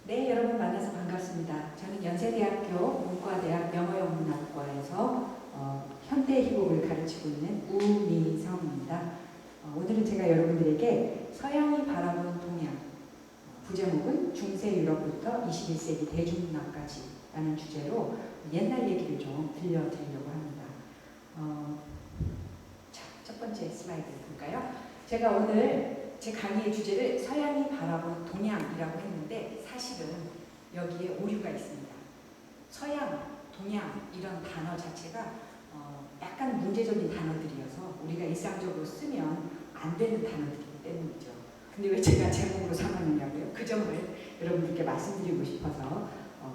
네, 여러분 만나서 반갑습니다. 저는 연세대학교 문과대학 영어영문학과에서 현대희곡을 가르치고 있는 우미성입니다. 오늘은 제가 여러분들에게 서양이 바라본 동양, 부제목은 중세 유럽부터 21세기 대중문화까지 라는 주제로 옛날 얘기를 좀 들려드리려고 합니다. 자, 첫 번째 슬라이드 볼까요? 제가 오늘 제 강의의 주제를 서양이 바라본 동양이라고 했는데 사실은 여기에 오류가 있습니다. 서양, 동양 이런 단어 자체가 약간 문제적인 단어들이어서 우리가 일상적으로 쓰면 안 되는 단어들이기 때문이죠. 근데 왜 제가 제목으로 삼았느냐고요? 그 점을 여러분들께 말씀드리고 싶어서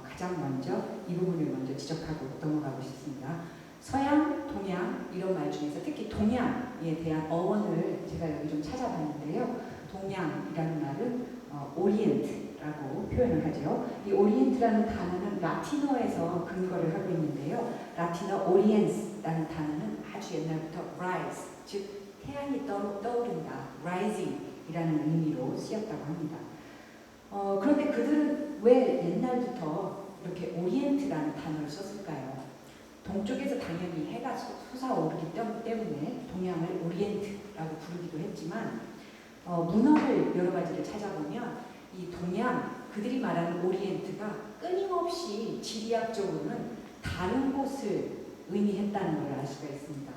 가장 먼저 이 부분을 먼저 지적하고 넘어가고 싶습니다. 서양, 동양 이런 말 중에서 특히 동양에 대한 어원을 제가 여기 좀 찾아봤는데요. 동양이라는 말은 오리엔트라고 표현을 하죠. 이 오리엔트라는 단어는 라틴어에서 근거를 하고 있는데요. 라틴어 오리엔스라는 단어는 아주 옛날부터 rise, 즉 태양이 떠오른다, rising이라는 의미로 쓰였다고 합니다. 그런데 그들은 왜 옛날부터 이렇게 오리엔트라는 단어를 썼을까요? 동쪽에서 당연히 해가 솟아오르기 때문에 동양을 오리엔트라고 부르기도 했지만 문헌을 여러 가지를 찾아보면 이 동양, 그들이 말하는 오리엔트가 끊임없이 지리학적으로는 다른 곳을 의미했다는 걸 알 수가 있습니다.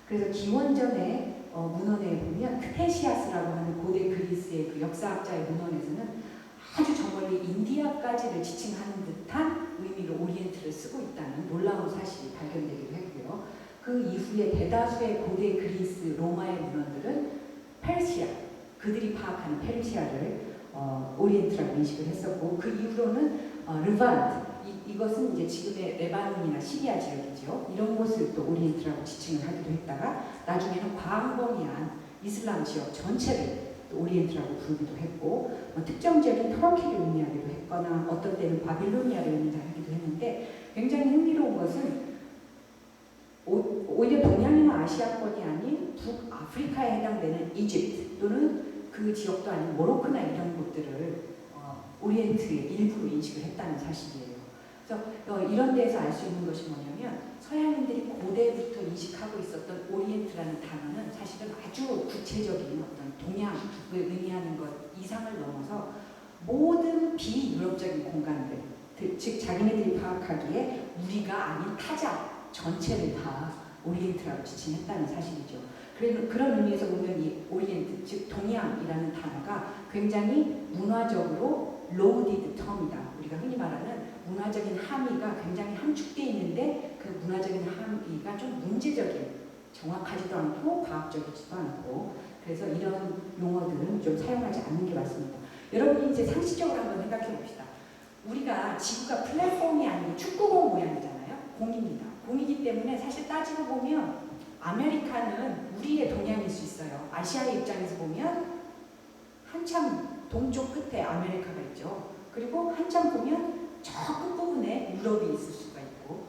그래서 기원전의 문헌에 보면 크테시아스라고 하는 고대 그리스의 그 역사학자의 문헌에서는 아주 저 멀리 인디아까지를 지칭하는 듯한 의미로 오리엔트를 쓰고 있다는 놀라운 사실이 발견되기도 했고요. 그 이후에 대다수의 고대 그리스, 로마의 문헌들은 페르시아, 그들이 파악하는 페르시아를 오리엔트라고 인식을 했었고, 그 이후로는 르반트, 이것은 이제 지금의 레바논이나 시리아 지역이죠. 이런 곳을 또 오리엔트라고 지칭을 하기도 했다가 나중에는 광범위한 이슬람 지역 전체를 오리엔트라고 부르기도 했고, 특정 지역인 터키를 의미하기도 했거나 어떤 때는 바빌로니아를 의미하기도 했는데, 굉장히 흥미로운 것은 오히려 동양이나 아시아권이 아닌 북아프리카에 해당되는 이집트 또는 그 지역도 아닌 모로코나 이런 곳들을 오리엔트의 일부로 인식을 했다는 사실이에요. 그래서 이런 데서 알 수 있는 것이 뭐냐면, 서양인들이 고대부터 인식하고 있었던 오리엔트라는 단어는 사실은 아주 구체적인 어떤 동양을 의미하는 것 이상을 넘어서 모든 비유럽적인 공간들, 즉 자기네들이 파악하기에 우리가 아닌 타자 전체를 다 오리엔트라고 지칭했다는 사실이죠. 그런 의미에서 보면 이 오리엔트, 즉 동양이라는 단어가 굉장히 문화적으로 로우디드 텀이다. 우리가 흔히 말하는 문화적인 함의가 굉장히 함축되어 있는데 그 문화적인 함의가 좀 문제적인, 정확하지도 않고 과학적이지도 않고, 그래서 이런 용어들은 좀 사용하지 않는 게 맞습니다. 여러분이 이제 상식적으로 한번 생각해 봅시다. 우리가 지구가 플랫폼이 아닌 축구공 모양이잖아요. 공입니다. 공이기 때문에 사실 따지고 보면 아메리카는 우리의 동양일 수 있어요. 아시아의 입장에서 보면 한참 동쪽 끝에 아메리카가 있죠. 그리고 한참 보면 저 끝부분에 유럽이 있을 수가 있고,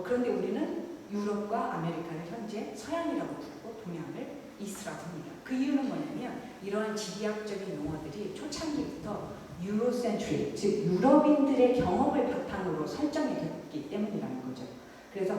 그런데 우리는 유럽과 아메리카를 현재 서양이라고 부르고 동양을 이스라고 합니다. 그 이유는 뭐냐면 이러한 지리학적인 용어들이 초창기부터 유로센트릭, 즉 유럽인들의 경험을 바탕으로 설정이 됐기 때문이라는 거죠. 그래서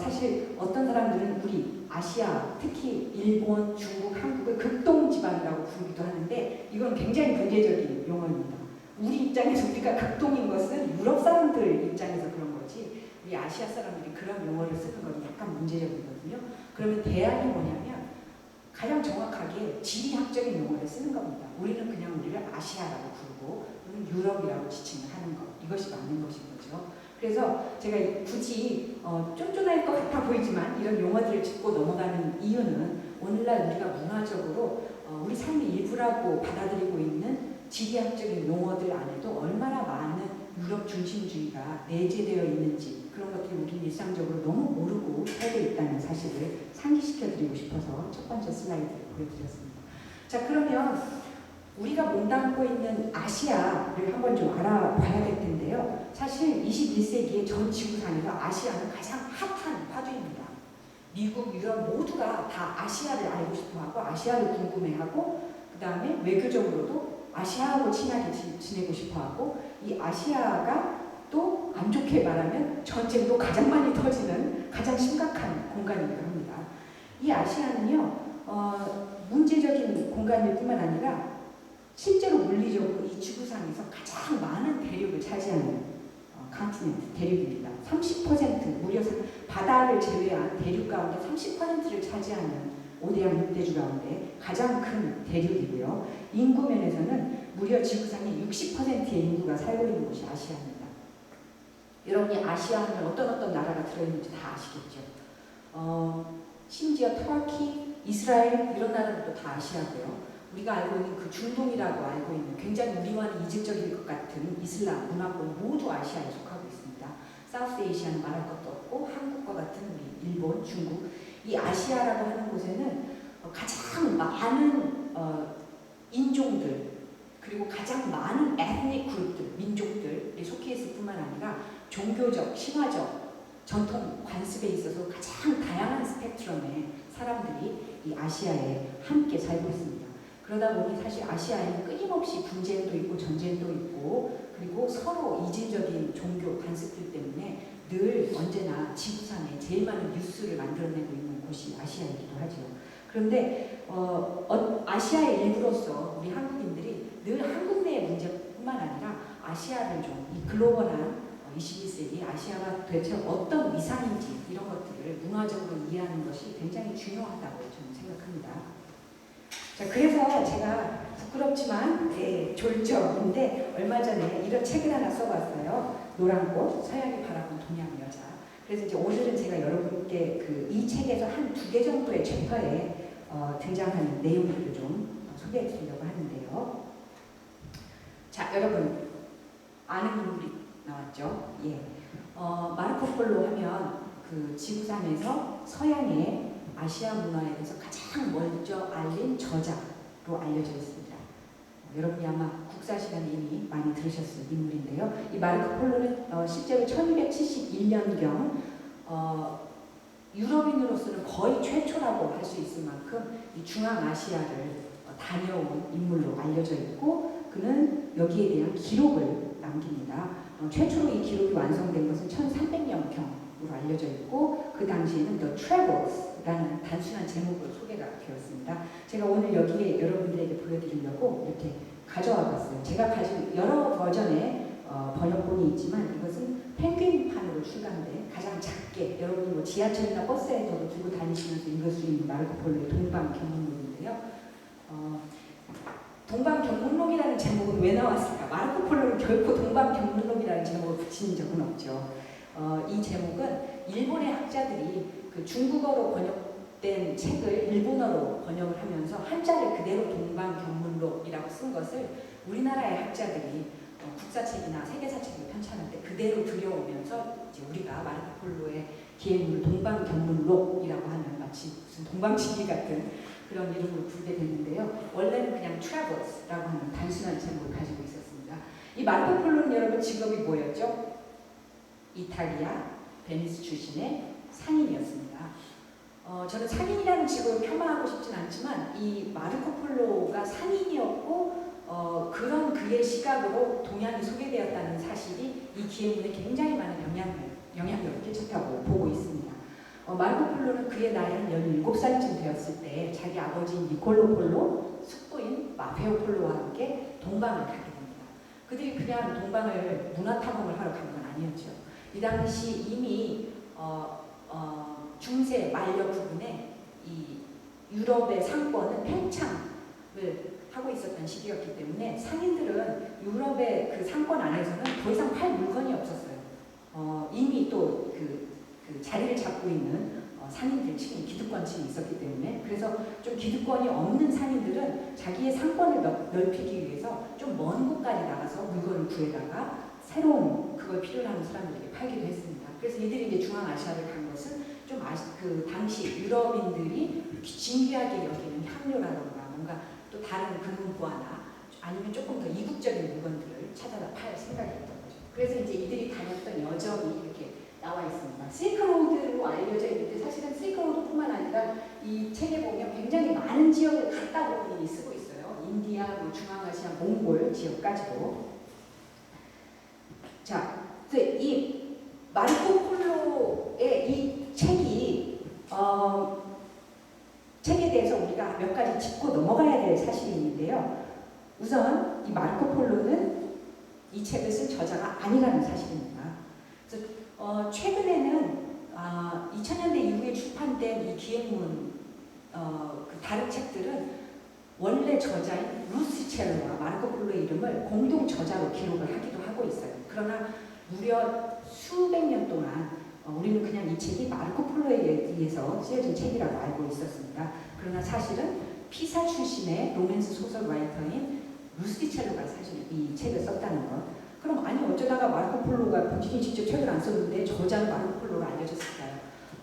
사실 어떤 사람들은 우리 아시아, 특히 일본, 중국, 한국을 극동지방이라고 부르기도 하는데 이건 굉장히 문제적인 용어입니다. 우리 입장에서 우리가 극동인 것은 유럽 사람들 입장에서 그런 거지, 우리 아시아 사람들이 그런 용어를 쓰는 건 약간 문제적이거든요. 그러면 대안이 뭐냐면 가장 정확하게 지리학적인 용어를 쓰는 겁니다. 우리는 그냥 우리를 아시아라고 부르고 우리는 유럽이라고 지칭을 하는 것, 이것이 맞는 것인 거죠. 그래서 제가 굳이 쫀쫀할 것 같아 보이지만 이런 용어들을 짚고 넘어가는 이유는 오늘날 우리가 문화적으로 우리 삶의 일부라고 받아들이고 있는 지리학적인 용어들 안에도 얼마나 많은 유럽 중심주의가 내재되어 있는지, 그런 것들을 우리는 일상적으로 너무 모르고 살고 있다는 사실을 상기시켜드리고 싶어서 첫 번째 슬라이드를 보여드렸습니다. 자, 그러면 우리가 몸담고 있는 아시아를 한번 좀 알아봐야 될 텐데요. 사실 21세기의 전 지구상에서 아시아는 가장 핫한 화두입니다. 미국, 유럽 모두가 다 아시아를 알고 싶어하고 아시아를 궁금해하고, 그 다음에 외교적으로도 아시아하고 친하게 지내고 싶어하고 이 아시아가 또 안 좋게 말하면 전쟁도 가장 많이 터지는 가장 심각한 공간이기도 합니다. 이 아시아는요 문제적인 공간일 뿐만 아니라 실제로 물리적으로 이 지구상에서 가장 많은 대륙을 차지하는 컨티넨트, 대륙입니다. 30% 무려 바다를 제외한 대륙 가운데 30%를 차지하는 5대양 6대주 가운데 가장 큰 대륙이고요. 인구 면에서는 무려 지구상의 60%의 인구가 살고 있는 곳이 아시아입니다. 여러분이 아시아 하면 어떤 나라가 들어있는지 다 아시겠죠. 심지어 터키, 이스라엘 이런 나라들도 다 아시아고요. 우리가 알고 있는 그 중동이라고 알고 있는 굉장히 우리와는 이질적일 것 같은 이슬람 문화권 모두 아시아에 속하고 있습니다. 사우스에이시아는 말할 것도 없고 한국과 같은 우리 일본, 중국 이 아시아라고 하는 곳에는 가장 많은 인종들 그리고 가장 많은 에트닉 그룹들, 민족들이 속해 있을 뿐만 아니라 종교적, 신화적, 전통 관습에 있어서 가장 다양한 스펙트럼의 사람들이 이 아시아에 함께 살고 있습니다. 그러다 보니 사실 아시아에는 끊임없이 분쟁도 있고 전쟁도 있고 그리고 서로 이질적인 종교 관습들 때문에 늘 언제나 지구상에 제일 많은 뉴스를 만들어내고 있는 곳이 아시아이기도 하죠. 그런데 아시아의 일부로서 우리 한국인들이 늘 한국 내의 문제뿐만 아니라 아시아를 좀 이 글로벌한 21세기 아시아가 도대체 어떤 위상인지 이런 것들을 문화적으로 이해하는 것이 굉장히 중요하다고 저는 생각합니다. 자, 그래서 제가 부끄럽지만 졸적인데 얼마 전에 이런 책을 하나 써봤어요. 노란 꽃, 서양이 바라본 동양 여자. 그래서 이제 오늘은 제가 여러분께 이 책에서 한 2개 정도의 챕터에 등장하는 내용들을 좀 소개해 드리려고 하는데요. 자, 여러분 아는 인물이 나왔죠? 예. 마르코 폴로 하면 그 지구상에서 서양의 아시아 문화에 대해서 가장 먼저 알린 저자로 알려져 있습니다. 여러분이 아마 국사 시간에 이미 많이 들으셨을 인물인데요. 이 마르코 폴로는 실제로 1271년경 유럽인으로서는 거의 최초라고 할 수 있을 만큼 이 중앙아시아를 다녀온 인물로 알려져 있고 그는 여기에 대한 기록을 남깁니다. 최초로 이 기록이 완성된 것은 1300년경으로 알려져 있고 그 당시에는 The Travels라는 단순한 제목으로 소개가 되었습니다. 제가 오늘 여기에 여러분들에게 보여드리려고 이렇게 가져와 봤어요. 제가 가진 여러 버전의 번역본이 있지만 이것은 펭귄판으로 출간된 가장 작게 여러분이 뭐 지하철이나 버스에서도 들고 다니시면서 읽을 수 있는 마르코 폴로의 동방견문록인데요. 동방견문록이라는 제목은 왜 나왔을까? 마르코 폴로는 결코 동방견문록이라는 제목을 붙인 적은 없죠. 이 제목은 일본의 학자들이 그 중국어로 번역된 책을 일본어로 번역을 하면서 한자를 그대로 동방견문록이라고 쓴 것을 우리나라의 학자들이 국사책이나 세계사책을 편찬할 때 그대로 들여오면서 이제 우리가 마르코 폴로의 기행물 동방견문록이라고 하는 마치 무슨 동방지기 같은 그런 이름으로 부르게 됐는데요. 원래는 그냥 Travels라고 하는 단순한 제목을 가지고 있었습니다. 이 마르코 폴로는 여러분 직업이 뭐였죠? 이탈리아, 베니스 출신의 상인이었습니다. 저는 상인이라는 직업을 폄하하고 싶진 않지만 이 마르코 폴로가 상인이었고 그런 그의 시각으로 동양이 소개되었다는 사실이 이 기행문에 굉장히 많은 영향력을 끼쳤다고 보고 있습니다. 마르코 폴로는 그의 나이 한 17살쯤 되었을 때 자기 아버지인 니콜로 폴로, 숙부인 마페오 폴로와 함께 동방을 가게 됩니다. 그들이 그냥 동방을 문화 탐험을 하러 간 건 아니었죠. 이 당시 이미 중세 만려 부근에 이 유럽의 상권은 팽창을 하고 있었던 시기였기 때문에 상인들은 유럽의 그 상권 안에서는 더 이상 팔 물건이 없었어요. 이미 또 그 자리를 잡고 있는 상인들층이 기득권층이 있었기 때문에 그래서 좀 기득권이 없는 상인들은 자기의 상권을 넓히기 위해서 좀 먼 곳까지 나가서 물건을 구해다가 새로운 그걸 필요로 하는 사람들에게 팔기도 했습니다. 그래서 이들이 이제 중앙아시아를 간 것은 좀 그 당시 유럽인들이 진귀하게 여기는 향료라던가 뭔가 또 다른 금은보화나 아니면 조금 더 이국적인 물건들을 찾아다 팔 생각이었던 거죠. 그래서 이제 이들이 다녔던 여정이 이렇게 나와 있습니다. 실크로드로 알려져 있는데 사실은 실크로드뿐만 아니라 이 책에 보면 굉장히 많은 지역을 갔다 본인이 쓰고 있어요. 인디아, 뭐 중앙아시아, 몽골 지역까지도. 자, 이 마르코 폴로의 이 책이 책에 대해서 우리가 몇 가지 짚고 넘어가야 될 사실이 있는데요. 우선 이 마르코 폴로는 이 책을 쓴 저자가 아니라는 사실입니다. 그래서 최근에는 2000년대 이후에 출판된 이 기행문 그 다른 책들은 원래 저자인 루스첼로와 마르코 폴로의 이름을 공동 저자로 기록을 하기도 하고 있어요. 그러나 무려 수백 년 동안 우리는 그냥 이 책이 마르코 폴로에 의해서 쓰여진 책이라고 알고 있었습니다. 그러나 사실은 피사 출신의 로맨스 소설 라이터인 루스티첼로가 사실 이 책을 썼다는 것. 그럼 아니 어쩌다가 마르코 폴로가 본인이 직접 책을 안 썼는데 저자는 마르코 폴로로 알려졌을까요?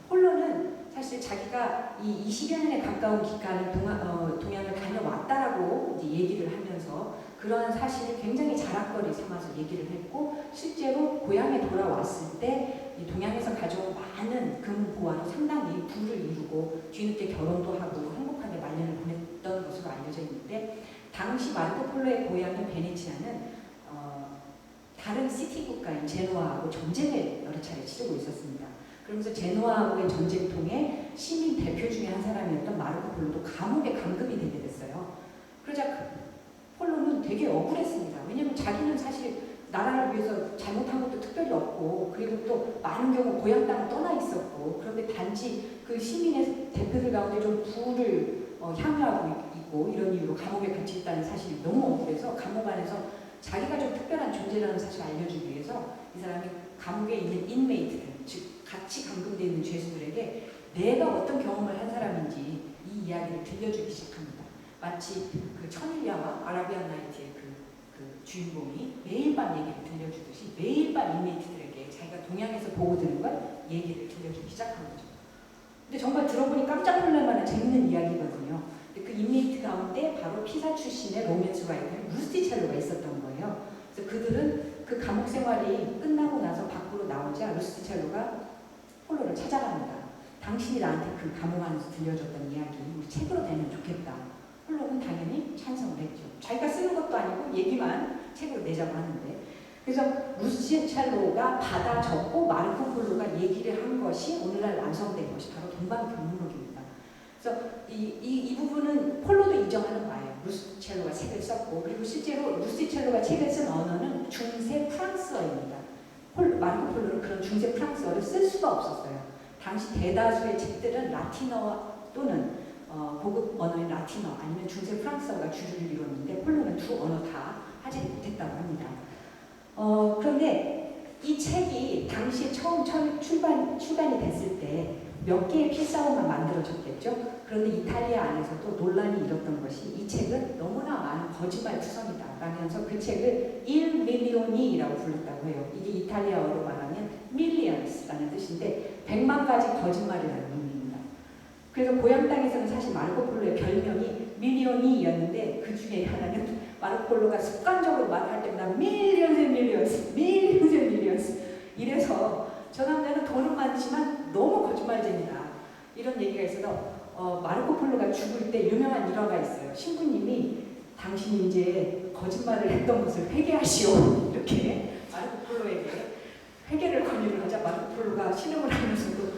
폴로는 사실 자기가 이 20여 년에 가까운 기간을 동양을 다녀왔다라고 이제 얘기를 하면서 그러한 사실을 굉장히 자랑거리 삼아서 얘기를 했고, 실제로 고향에 돌아왔을 때 이 동양에서 가져온 많은 금보화로 상당히 부를 이루고 뒤늦게 결혼도 하고 행복하게 말년을 보냈던 것으로 알려져 있는데, 당시 마르코 폴로의 고향인 베네치아는 다른 시티 국가인 제노아하고 전쟁을 여러 차례 치르고 있었습니다. 그러면서 제노아하고의 전쟁 통해 시민 대표 중에 한 사람이었던 마르코 폴로도 감옥에 감금이 되게 됐어요. 그러자 폴로는 되게 억울했습니다. 왜냐하면 자기는 사실 나라를 위해서 잘못한 것도 특별히 없고, 그리고 또 많은 경우 고향 땅을 떠나 있었고, 그런데 단지 그 시민의 대표들 가운데 좀 부를 향유하고 있고 이런 이유로 감옥에 갇혀 있다는 사실이 너무 억울해서 감옥 안에서 자기가 좀 특별한 존재라는 사실을 알려주기 위해서 이 사람이 감옥에 있는 인메이트들, 즉 같이 감금되어 있는 죄수들에게 내가 어떤 경험을 한 사람인지 이 이야기를 들려주기 시작합니다. 마치 그 천일야와 아라비안 나이트의 그 주인공이 매일 밤 얘기를 들려주듯이 매일 밤 인메이트들에게 자기가 동양에서 보고 들은 걸 얘기를 들려주기 시작한 거죠. 근데 정말 들어보니 깜짝 놀랄 만한 재밌는 이야기거든요. 근데 그 인메이트 가운데 바로 피사 출신의 로맨스 라이터인 루스티첼로가 있었던 거예요. 그래서 그들은 그 감옥 생활이 끝나고 나서 밖으로 나오자 루스티첼로가 폴로를 찾아갑니다. 당신이 나한테 그 감옥 안에서 들려줬던 이야기 우리 책으로 내면 좋겠다. 폴로는 당연히 찬성을 했죠. 자기가 쓰는 것도 아니고 얘기만 책으로 내자고 하는데, 그래서 루스티첼로가 받아 적고 마르코 폴로가 얘기를 한 것이 오늘날 완성된 것이 바로 동방견문록입니다. 그래서 이 부분은 폴로도 인정하는 바예요. 루스티첼로가 책을 썼고, 그리고 실제로 루스티첼로가 책을 쓴 언어는 중세 프랑스어입니다. 마르코 폴로는 그런 중세 프랑스어를 쓸 수가 없었어요. 당시 대다수의 책들은 라틴어 또는 고급 언어인 라틴어 아니면 중세 프랑스어가 주를 이뤘는데 폴로는 두 언어 다 하지 못했다고 합니다. 그런데 이 책이 당시 처음 출간이 됐을 때 몇 개의 필사본만 만들어졌겠죠. 그런데 이탈리아 안에서도 논란이 일었던 것이 이 책은 너무나 많은 거짓말 투성이다 라면서 그 책을 1밀리오니라고 불렀다고 해요. 이게 이탈리아어로 말하면 millions라는 뜻인데 100만 가지 거짓말이라는 의미입니다. 그래서 고향 땅에서는 사실 마르코 폴로의 별명이 밀리오니였는데 그 중에 하나는 마르코 폴로가 습관적으로 말할 때마다 밀리언스 이래서 저 남자는 돈은 많지만 너무 거짓말쟁이다 이런 얘기가 있어서 마르코 폴로가 죽을 때 유명한 일화가 있어요. 신부님이 당신이 이제 거짓말을 했던 것을 회개하시오 이렇게 마르코 폴로에게 회개를 권유를 하자 마르코 폴로가 신음을 하면서도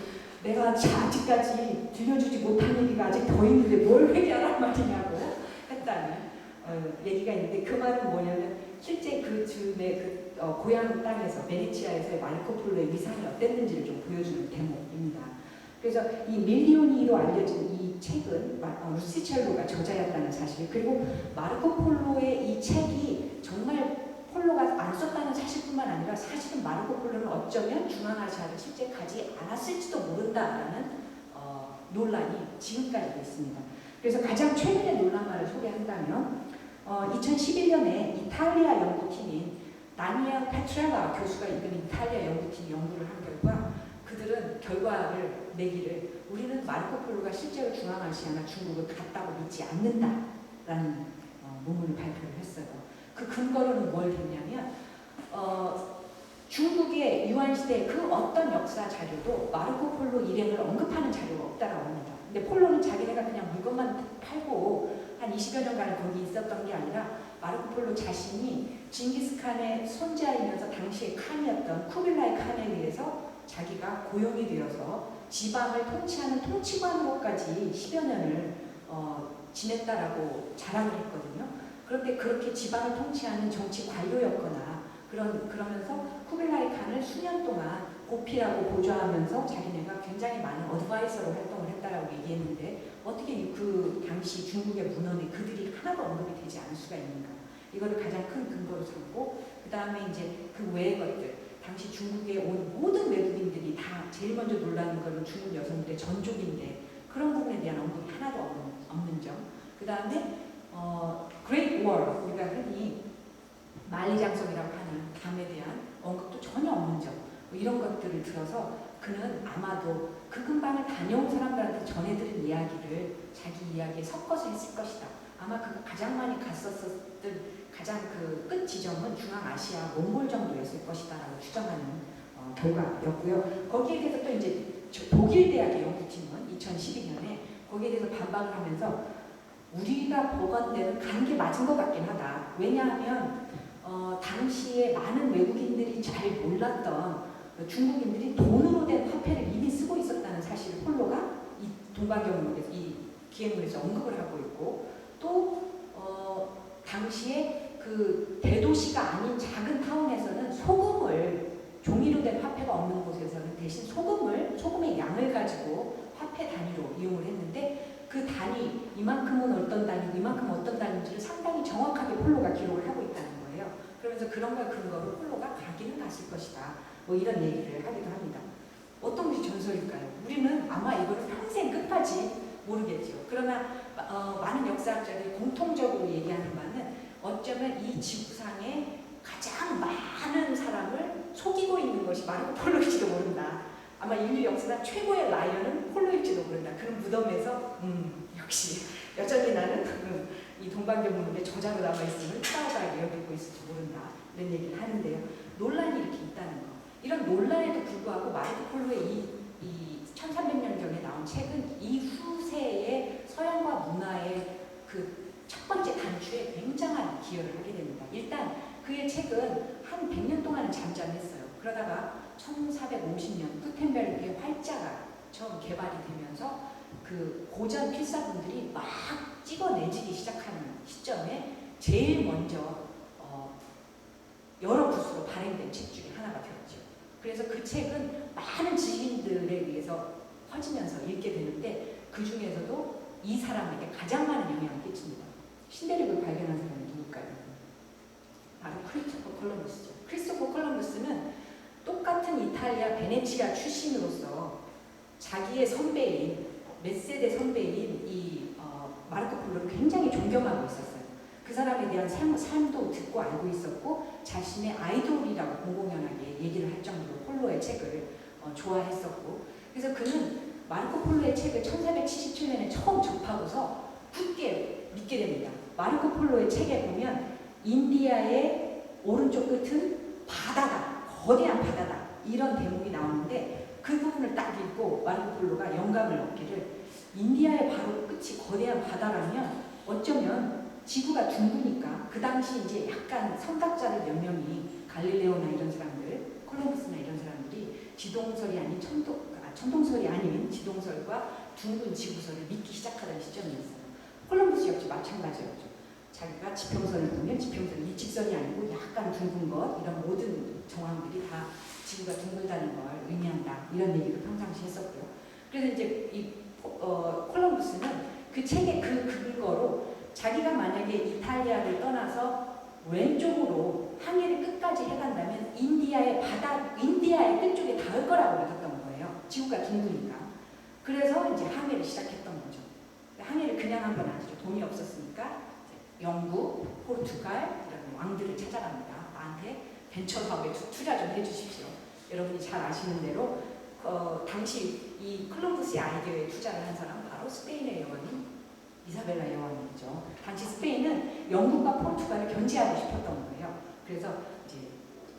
내가 아직까지 들려주지 못한 얘기가 아직 더 있는데 뭘 회개하란 말이냐고 했다는 얘기가 있는데, 그 말은 뭐냐면 실제 그 즈음에 고향 땅에서 베네치아에서의 마르코 폴로의 위상이 어땠는지를 좀 보여주는 대목입니다. 그래서 이 밀리오니로 알려진 이 책은 루스티첼로가 저자였다는 사실, 그리고 마르코 폴로의 이 책이 정말 폴로가 안 썼다는 사실뿐만 아니라 사실은 마르코 폴로는 어쩌면 중앙아시아를 실제 가지 않았을지도 모른다라는 논란이 지금까지도 있습니다. 그래서 가장 최근의 논란만을 소개한다면 2011년에 이탈리아 연구팀인 다니엘 페트렐라 교수가 이끄는 이탈리아 연구팀이 연구를 한 결과 그들은 결과를 내기를 우리는 마르코 폴로가 실제로 중앙아시아나 중국을 갔다고 믿지 않는다라는 논문을 발표를 했어요. 그 근거로는 뭘 했냐면 중국의 유한시대 그 어떤 역사 자료도 마르코 폴로 일행을 언급하는 자료가 없다고 합니다. 근데 폴로는 자기네가 그냥 물건만 팔고 한 20여 년간 거기 있었던 게 아니라 마르코 폴로 자신이 징기스칸의 손자이면서 당시의 칸이었던 쿠빌라이 칸에 의해서 자기가 고용이 되어서 지방을 통치하는 통치관으로까지 10여 년을 지냈다라고 자랑을 했거든요. 그런데 그렇게 지방을 통치하는 정치 관료였거나 그러면서 쿠빌라이 칸을 수년 동안 보필하고 보좌하면서 자기네가 굉장히 많은 어드바이서로 활동을 했다라고 얘기했는데 어떻게 그 당시 중국의 문헌에 그들이 하나도 언급이 되지 않을 수가 있는가? 이거를 가장 큰 근거로 삼고 그 다음에 이제 그 외의 것들 당시 중국에 온 모든 외국인들이 다 제일 먼저 놀라는 거는 중국 여성들의 전족인데 그런 부분에 대한 언급이 하나도 없는 점. 그 다음에 Great War 우리가 흔히 만리장성이라고 하는 담에 대한 언급도 전혀 없는 점. 뭐 이런 것들을 들어서 그는 아마도 그 근방을 다녀온 사람들한테 전해들은 이야기를 자기 이야기에 섞어서 했을 것이다. 아마 그가 가장 많이 갔었던 가장 그 끝 지점은 중앙아시아 몽골 정도였을 것이다라고 추정하는 결과였고요. 거기에 대해서 또 이제 독일 대학의 연구팀은 2012년에 거기에 대해서 반박을 하면서 우리가 보건대는 가는 게 맞은 것 같긴 하다. 왜냐하면 당시에 많은 외국인들이 잘 몰랐던 중국인들이 돈으로 된 화폐를 이미 쓰고 있었다는 사실을 폴로가 이 동방경문에서 이 기행문에서 언급을 하고 있고 또 당시에 그 대도시가 아닌 작은 타운에서는 소금을 종이로 된 화폐가 없는 곳에서는 대신 소금의 양을 가지고 화폐 단위로 이용을 했는데 그 단위 이만큼은 어떤 단위고 이만큼은 어떤 단위인지를 상당히 정확하게 폴로가 기록을 하고 있다는 거예요. 그러면서 그런 걸 근거로 폴로가 가기는 갔을 것이다. 뭐 이런 얘기를 하기도 합니다. 어떤 것이 전설일까요? 우리는 아마 이거를 평생 끝까지 모르겠죠. 그러나 많은 역사학자들이 공통적으로 얘기하는 바는 어쩌면 이 지구상에 가장 많은 사람을 속이고 있는 것이 마르코 폴로일지도 모른다. 아마 인류 역사상 최고의 라이언은 폴로일지도 모른다. 그런 무덤에서 역시 여전히 나는 이 동방경문의 저자로 남아있음을 프라우드하게 여기고 있을지 모른다. 이런 얘기를 하는데요. 논란이 이렇게 있다는 거. 이런 논란에도 불구하고 마르코 폴로의 이 1300년경에 나온 책은 이 후세의 서양과 문화의 그 첫 번째 단추에 굉장한 기여를 하게 됩니다. 일단 그의 책은 한 100년 동안은 잠잠했어요. 그러다가 1450년 구텐베르크의 활자가 처음 개발이 되면서 그 고전 필사분들이 막 찍어내지기 시작하는 시점에 제일 먼저 여러 붓으로 발행된 책 중에 하나가 되었죠. 그래서 그 책은 많은 지식인들에 의해서 퍼지면서 읽게 되는데 그 중에서도 이 사람에게 가장 많은 영향을 끼칩니다. 신대륙을 발견한 사람이 누굴까요? 바로 크리스토퍼 콜럼버스죠. 크리스토퍼 콜럼버스는 똑같은 이탈리아 베네치아 출신으로서 자기의 선배인 몇 세대 선배인 이 마르코 폴로를 굉장히 존경하고 있었어요. 그 사람에 대한 삶도 듣고 알고 있었고 자신의 아이돌이라고 공공연하게 얘기를 할 정도로 폴로의 책을 좋아했었고 그래서 그는 마르코 폴로의 책을 1477년에 처음 접하고서 굳게 믿게 됩니다. 마르코 폴로의 책에 보면 인디아의 오른쪽 끝은 바다다, 거대한 바다다 이런 대목이 나오는데 그 부분을 딱 읽고 마르코 폴로가 영감을 얻기를 인디아의 바로 끝이 거대한 바다라면 어쩌면 지구가 둥그니까 그 당시 이제 약간 선각자들 몇 명이 갈릴레오나 이런 사람들, 콜럼버스나 이런 사람들이 지동설이 아닌 천동설이 아닌 지동설과 둥근 지구설을 믿기 시작하던 시점이었어요. 콜럼버스 역시 마찬가지였죠. 자기가 지평선을 보면 지평선이 일직선이 아니고 약간 둥근 것 이런 모든 정황들이 다 지구가 둥글다는 걸 의미한다 이런 얘기도 평상시 했었고요. 그래서 이제 이 콜럼버스는 그 책의 그 근거로 자기가 만약에 이탈리아를 떠나서 왼쪽으로 항해를 끝까지 해간다면 인디아의 끝쪽에 닿을 거라고 믿었던 거예요. 지구가 둥그니까. 그래서 이제 항해를 시작했던 거죠. 항해를 그냥 한 건 아니죠. 돈이 없었으니까 영국, 포르투갈 이런 왕들을 찾아갑니다. 나한테 벤처 사업에 투자 좀 해주십시오. 여러분이 잘 아시는 대로 당시 이 콜럼버스의 아이디어에 투자를 한 사람 바로 스페인의 여왕인 이사벨라 여왕이죠. 당시 스페인은 영국과 포르투갈을 견제하고 싶었던 거예요. 그래서 이제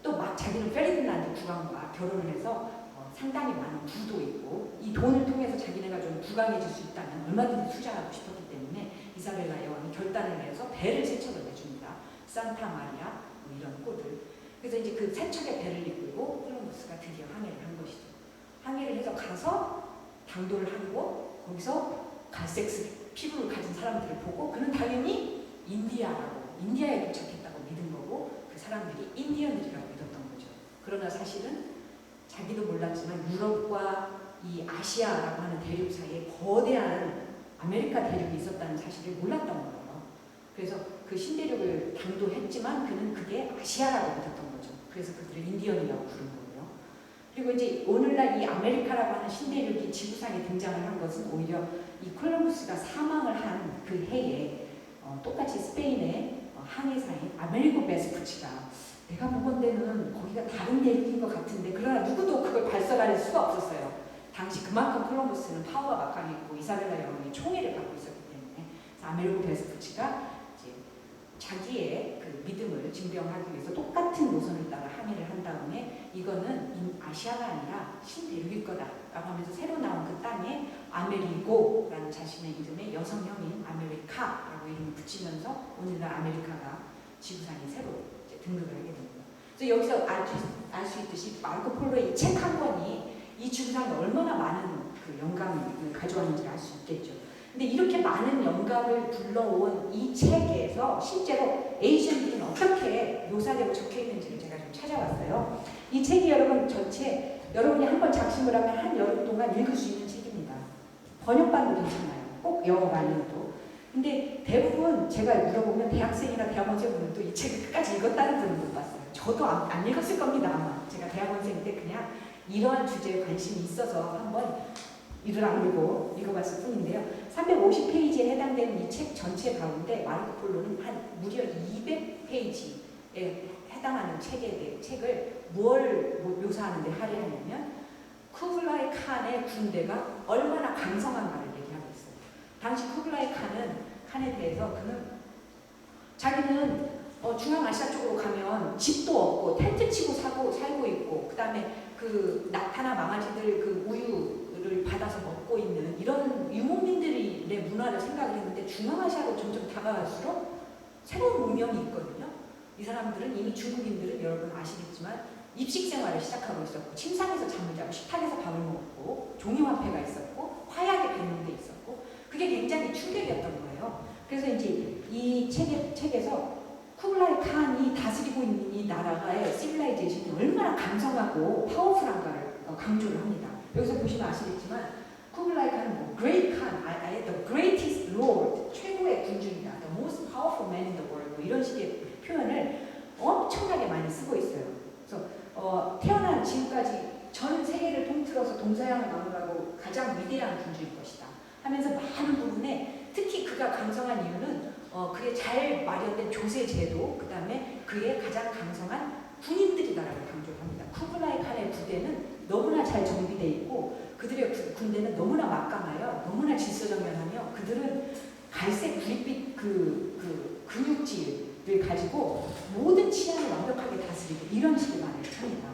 또 막 자기는 페르디난드 국왕과 결혼을 해서 상당히 많은 부도 있고 이 돈을 통해서 자기네가 좀 부강해질 수 있다면 얼마든지 투자하고 싶었기 때문에 이사벨라 여왕이 결단을 해서 배를 세 척을 내줍니다. 산타 마리아 뭐 이런 꼴들. 그래서 이제 그 세 척의 배를 이끌고 콜럼버스가 드디어 항해를 한 것이죠. 항해를 해서 가서 당도를 하고 거기서 갈색 피부를 가진 사람들을 보고 그는 당연히 인디아에 도착했다고 믿은 거고 그 사람들이 인디언들이라고 믿었던 거죠. 그러나 사실은 자기도 몰랐지만 유럽과 이 아시아라고 하는 대륙 사이에 거대한 아메리카 대륙이 있었다는 사실을 몰랐던 거예요. 그래서 그 신대륙을 당도했지만 그는 그게 아시아라고 믿었던 거죠. 그래서 그들을 인디언이라고 부른 거고요. 그리고 이제 오늘날 이 아메리카라고 하는 신대륙이 지구상에 등장을 한 것은 오히려 이 콜럼버스가 사망을 한 그 해에 똑같이 스페인의 항해사인 아메리고 베스푸치가 내가 보건 데는 거기가 다른 대륙인 것 같은데 그러나 누구도 그걸 발설할 수가 없었어요. 당시 그만큼 콜럼버스는 파워가 막강했고 이사벨라 여왕의 총애를 받고 있었기 때문에 아메리고 베스푸치가 이제 자기의 그 믿음을 증명하기 위해서 똑같은 노선을 따라 항해를 한 다음에 이거는 아시아가 아니라 신대륙일 거다라고 하면서 새로 나온 그 땅에 아메리고라는 자신의 이름의 여성형인 아메리카라고 이름을 붙이면서 오늘날 아메리카가 지구상에 새로 이제 등극을 하게 됩니다. 그래서 여기서 알 수 있듯이 마르코 폴로의 책 한 권이 이 지구상에 얼마나 많은 그 영감을 가져왔는지를 알 수 있겠죠. 근데 이렇게 많은 영감을 불러온 이 책에서 실제로 에이전들은 어떻게 묘사되고 적혀 있는지를 제가 좀 찾아왔어요. 이 책이 여러분 전체 여러분이 한번 작심을 하면 한 여름 동안 읽을 수 있는 책입니다. 번역반도 괜찮아요. 꼭 영어가 아니어도. 근데 대부분 제가 물어보면 대학생이나 대학원생분들도 이 책을 끝까지 읽었다는 분은 못 봤어요. 저도 안 읽었을 겁니다. 아마 제가 대학원생 때 그냥 이러한 주제에 관심이 있어서 한번 이를 악물고 읽어봤을 뿐인데요. 350페이지에 해당되는 이 책 전체 가운데 마르코 폴로는 한 무려 200페이지에 해당하는 책을 뭘 묘사하는 데 할애하냐면 쿠블라이 칸의 군대가 얼마나 강성한가를 얘기하고 있어요. 당시 쿠블라이 칸에 대해서 그는 자기는 중앙아시아 쪽으로 가면 집도 없고 텐트 치고 살고 있고 그 다음에 그 낙타나 망아지들 그 우유를 받아서 먹고 있는 이런 유목민들의 문화를 생각을 했는데 중앙아시아로 점점 다가갈수록 새로운 문명이 있거든요. 이 사람들은 이미 중국인들은 여러분 아시겠지만 입식 생활을 시작하고 있었고 침상에서 잠을 자고 식탁에서 밥을 먹고 종이화폐가 있었고 화약에 뱉는 데 있었고 그게 굉장히 충격이었던 거예요. 그래서 이제 이 책에서 쿠블라이 칸이 다스리고 있는 이 나라의 시빌라이제이션이 얼마나 강성하고 파워풀한가를 강조를 합니다. 여기서 보시면 아시겠지만 쿠블라이 칸은 뭐 Great Khan, 아예 the greatest lord, 최고의 군주이다, the most powerful man in the world 뭐 이런 식의 표현을 엄청나게 많이 쓰고 있어요. 그래서 태어난 지금까지 전 세계를 통틀어서 동서양을 막론하고 가장 위대한 군주일 것이다 하면서 많은 부분에 특히 그가 강성한 이유는 그의 잘 마련된 조세 제도, 그 다음에 그의 가장 강성한 군인들이다라고 강조를 합니다. 쿠블라이 칸의 부대는 너무나 잘 정비되어 있고 그들의 군대는 너무나 막강하여 너무나 질서정연하며 그들은 갈색 구릿빛 그 근육질을 가지고 모든 치안을 완벽하게 다스리고 이런 식의 말을 합니다.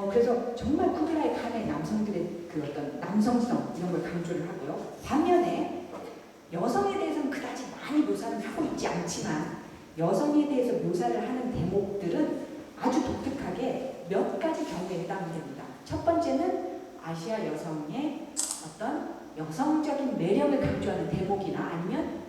그래서 정말 쿠블라이 칸의 남성들의 그 어떤 남성성 이런 걸 강조를 하고요. 반면에 여성에 대해서는 그다지 많이 묘사를 하고 있지 않지만 여성에 대해서 묘사를 하는 대목들은 아주 독특하게 몇 가지 경우에 해당이 됩니다. 첫 번째는 아시아 여성의 어떤 여성적인 매력을 강조하는 대목이나 아니면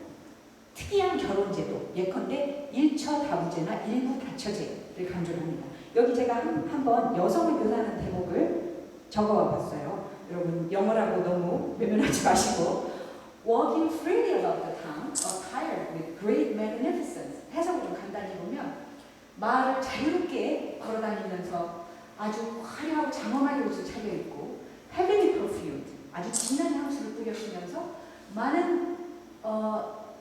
특이한 결혼제도, 예컨대 일처다부제나 일부다처제를 강조를 합니다. 여기 제가 한번 여성을 묘사하는 대목을 적어와 봤어요. 여러분 영어라고 너무 외면하지 마시고 Walking freely about the town, attired with great magnificence. 해석을 좀 간단히 보면 말을 자유롭게 걸어다니면서 아주 화려하고 장엄하게 옷을 차려입고 heavily perfumed, 아주 진한 향수를 뿌려주면서 많은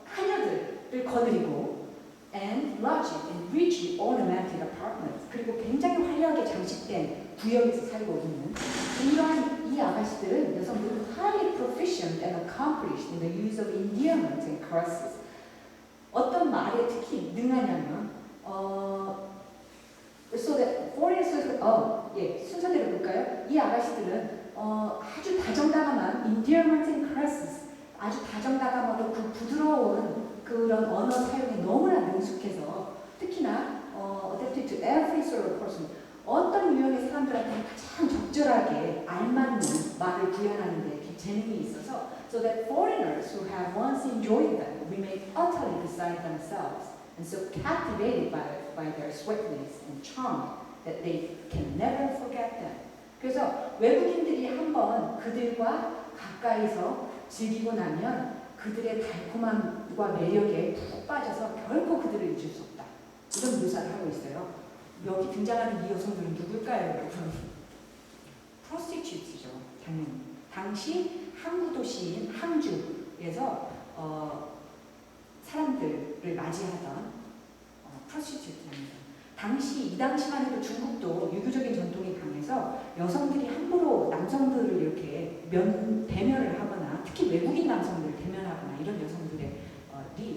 하녀들을 거느리고 and lodging in richly ornamented apartments, 그리고 굉장히 화려하게 장식된 구역에서 살고 있는 이러한 이 아가씨들은 여성들은 highly proficient and accomplished in the use of endearments and caresses. 어떤 말에 특히 능하냐면 so that 순서대로 볼까요? 이 아가씨들은 아주 다정다감한 endearments and caresses, 아주 다정다감하고 그 부드러운 그런 언어 사용에 너무나 능숙해서 특히 특히나 adapted to every sort of person. 어떤 유형의 사람들한테 가장 적절하게 알맞는 말을 구현하는 데 재능이 있어서 so that foreigners who have once enjoyed them remain utterly beside themselves and so captivated by their sweetness and charm that they can never forget them. 그래서 외국인들이 한번 그들과 가까이서 즐기고 나면 그들의 달콤함과 매력에 푹 빠져서 결코 그들을 잊을 수 없다. 이런 묘사를 하고 있어요. 여기 등장하는 이 여성들은 누굴까요, 여러분? 프로스티튜트죠, 당연히. 당시 항구 도시인 항주에서 사람들을 맞이하던 프로스티튜트입니다. 이 당시만 해도 중국도 유교적인 전통이 강해서 여성들이 함부로 남성들을 이렇게 대면을 하거나 특히 외국인 남성들을 대면하거나 이런 여성들의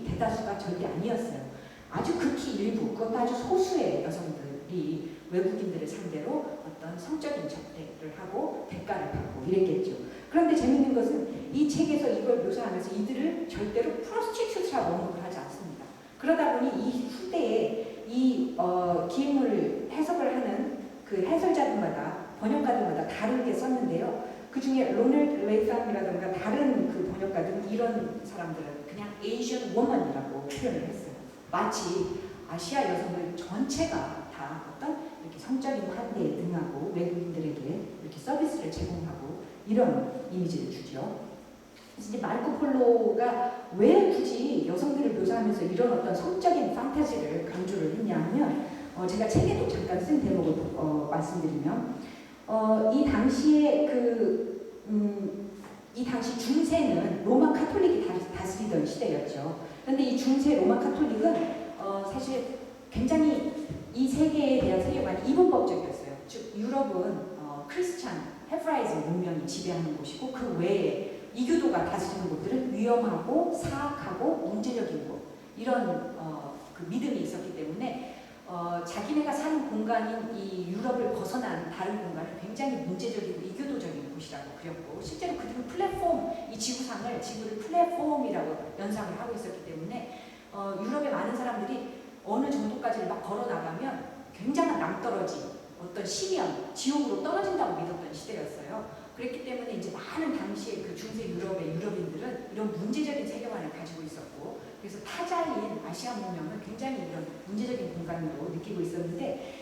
대다수가 절대 아니었어요. 아주 극히 일부, 그것도 아주 소수의 여성들이 외국인들을 상대로 어떤 성적인 접대를 하고 대가를 받고 이랬겠죠. 그런데 재밌는 것은 이 책에서 이걸 묘사하면서 이들을 절대로 프로스티튜트라고 언급을 하지 않습니다. 그러다 보니 이 후대에 이 기행문을 해석을 하는 그 해설자들마다 번역가들마다 다르게 썼는데요. 그 중에 로널드 레이삼이라든가 다른 그 번역가들은 이런 사람들은 그냥 에이시언 워먼이라고 표현을 했어요. 마치 아시아 여성들 전체가 다 어떤 이렇게 성적인 환대에 능하고 외국인들에게 이렇게 서비스를 제공하고 이런 이미지를 주죠. 그래서 이제 마르코 폴로가 왜 굳이 여성들을 묘사하면서 이런 어떤 성적인 판타지를 강조를 했냐 하면 제가 책에도 잠깐 쓴 대목을 말씀드리면 이 당시에 이 당시 중세는 로마 카톨릭이 다스리던 시대였죠. 그런데 이 중세 로마 카톨릭은 사실 굉장히 이 세계에 대한 세계관이 이분법적이었어요. 즉 유럽은 크리스찬 헤브라이즘 문명이 지배하는 곳이고 그 외에 이교도가 다스리는 곳들은 위험하고 사악하고 문제적인 곳 이런 그 믿음이 있었기 때문에 자기네가 사는 공간인 이 유럽을 벗어난 다른 공간을 굉장히 문제적이고 이교도적인 곳이라고 그렸고 실제로 그들은 이 지구를 플랫폼이라고 연상을 하고 있었기 때문에 유럽의 많은 사람들이 어느 정도까지 막 걸어 나가면 굉장한 낭떠러지 어떤 심연, 지옥으로 떨어진다고 믿었던 시대였어요. 그랬기 때문에 이제 많은 당시에 그 중세 유럽의 유럽인들은 이런 문제적인 세계관을 가지고 있었고 그래서 타자인 아시아 문명은 굉장히 이런 문제적인 공간으로 느끼고 있었는데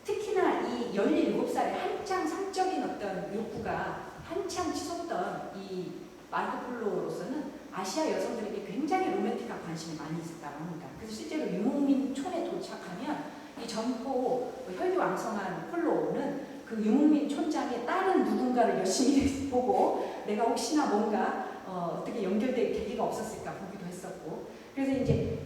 특히나 이 17살에 한창 성적인 어떤 욕구가 한창 치솟던 이 마르코 폴로로서는 아시아 여성들에게 굉장히 로맨틱한 관심이 많이 있었다고 합니다. 그래서 실제로 유목민 촌에 도착하면 이 젊고 혈기왕성한 폴로는 그 유목민 촌장의 다른 누군가를 열심히 보고 내가 혹시나 뭔가 어떻게 연결될 계기가 없었을까 보기도 했었고 그래서 이제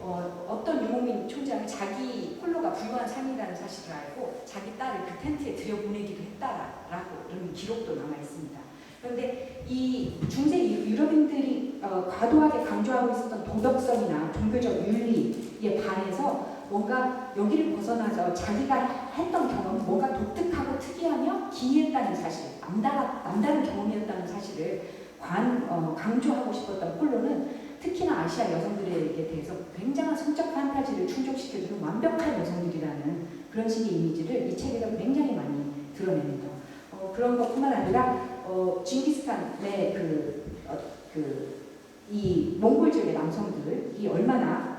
어떤 유목민 촌장이 자기 폴로가 불우한 삶이라는 사실을 알고 자기 딸을 그 텐트에 들여보내기도 했다라고 이런 기록도 남아 있습니다. 그런데 이 중세 유럽인들이 과도하게 강조하고 있었던 도덕성이나 종교적 윤리에 반해서 뭔가 여기를 벗어나서 자기가 했던 경험이 뭔가 독특하고 특이하며 기이했다는 사실, 남다른 경험이었다는 사실을 강조하고 싶었던 폴로는 특히나 아시아 여성들에게 대해서 굉장한 성적 판타지를 충족시켜주는 완벽한 여성들이라는 그런 식의 이미지를 이 책에서 굉장히 많이 드러냅니다. 그런 것뿐만 아니라 징기스칸의 이 몽골족의 남성들이 얼마나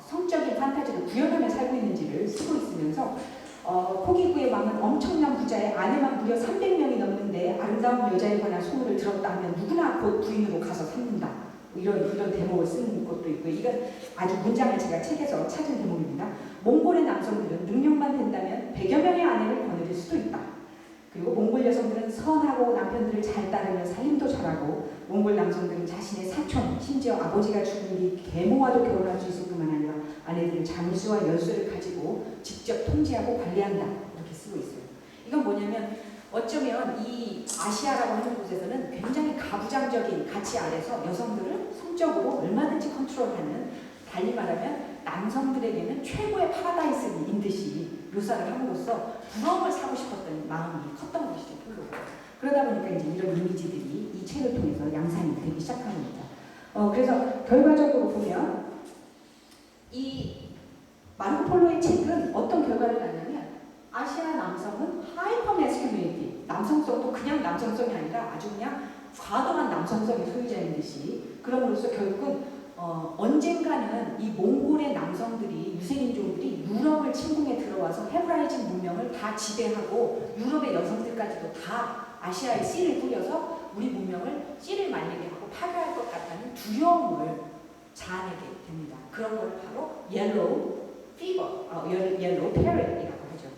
성적인 판타지를 구현하며 살고 있는지를 쓰고 있으면서 코기구의 왕은 엄청난 부자의 아내만 무려 300명이 넘는데 아름다운 여자에 관한 소문을 들었다 하면 누구나 곧 부인으로 가서 삼는다. 이런 대목을 쓰는 것도 있고 이건 아주 문장을 제가 책에서 찾은 대목입니다. 몽골의 남성들은 능력만 된다면 100여 명의 아내를 거느릴 수도 있다. 그리고 몽골 여성들은 선하고 남편들을 잘 따르며 살림도 잘하고 몽골 남성들은 자신의 사촌, 심지어 아버지가 죽은 뒤 계모와도 결혼할 수 있을 뿐만 아니라 아내들은 장수와 열쇠를 가지고 직접 통제하고 관리한다. 이렇게 쓰고 있어요. 이건 뭐냐면 어쩌면 이 아시아라고 하는 곳에서는 굉장히 가부장적인 가치 아래서 여성들을 성적으로 얼마든지 컨트롤하는 달리 말하면 남성들에게는 최고의 파라다이스인 듯이 묘사를 함으로써 부러움을 사고 싶었던 마음이 컸던 것이죠, 폴로가. 그러다 보니까 이제 이런 이미지들이 이 책을 통해서 양산이 되기 시작한 겁니다. 그래서 결과적으로 보면 이 마르코 폴로의 책은 어떤 결과를 낳냐면 아시아 남성은 하이퍼 매스큘리니티, 남성성도 그냥 남성성이 아니라 아주 그냥 과도한 남성성의 소유자인 듯이 그럼으로써 결국은 언젠가는 이 몽골의 남성들이 유색인종들이 유럽을 침공해 들어와서 헤브라이즘 문명을 다 지배하고 유럽의 여성들까지도 다 아시아에 씨를 뿌려서 우리 문명을 씨를 말리게 하고 파괴할 것 같다는 두려움을 자아내게 됩니다. 그런 걸 바로 옐로우 피버, 옐로우 페리이라고 하죠.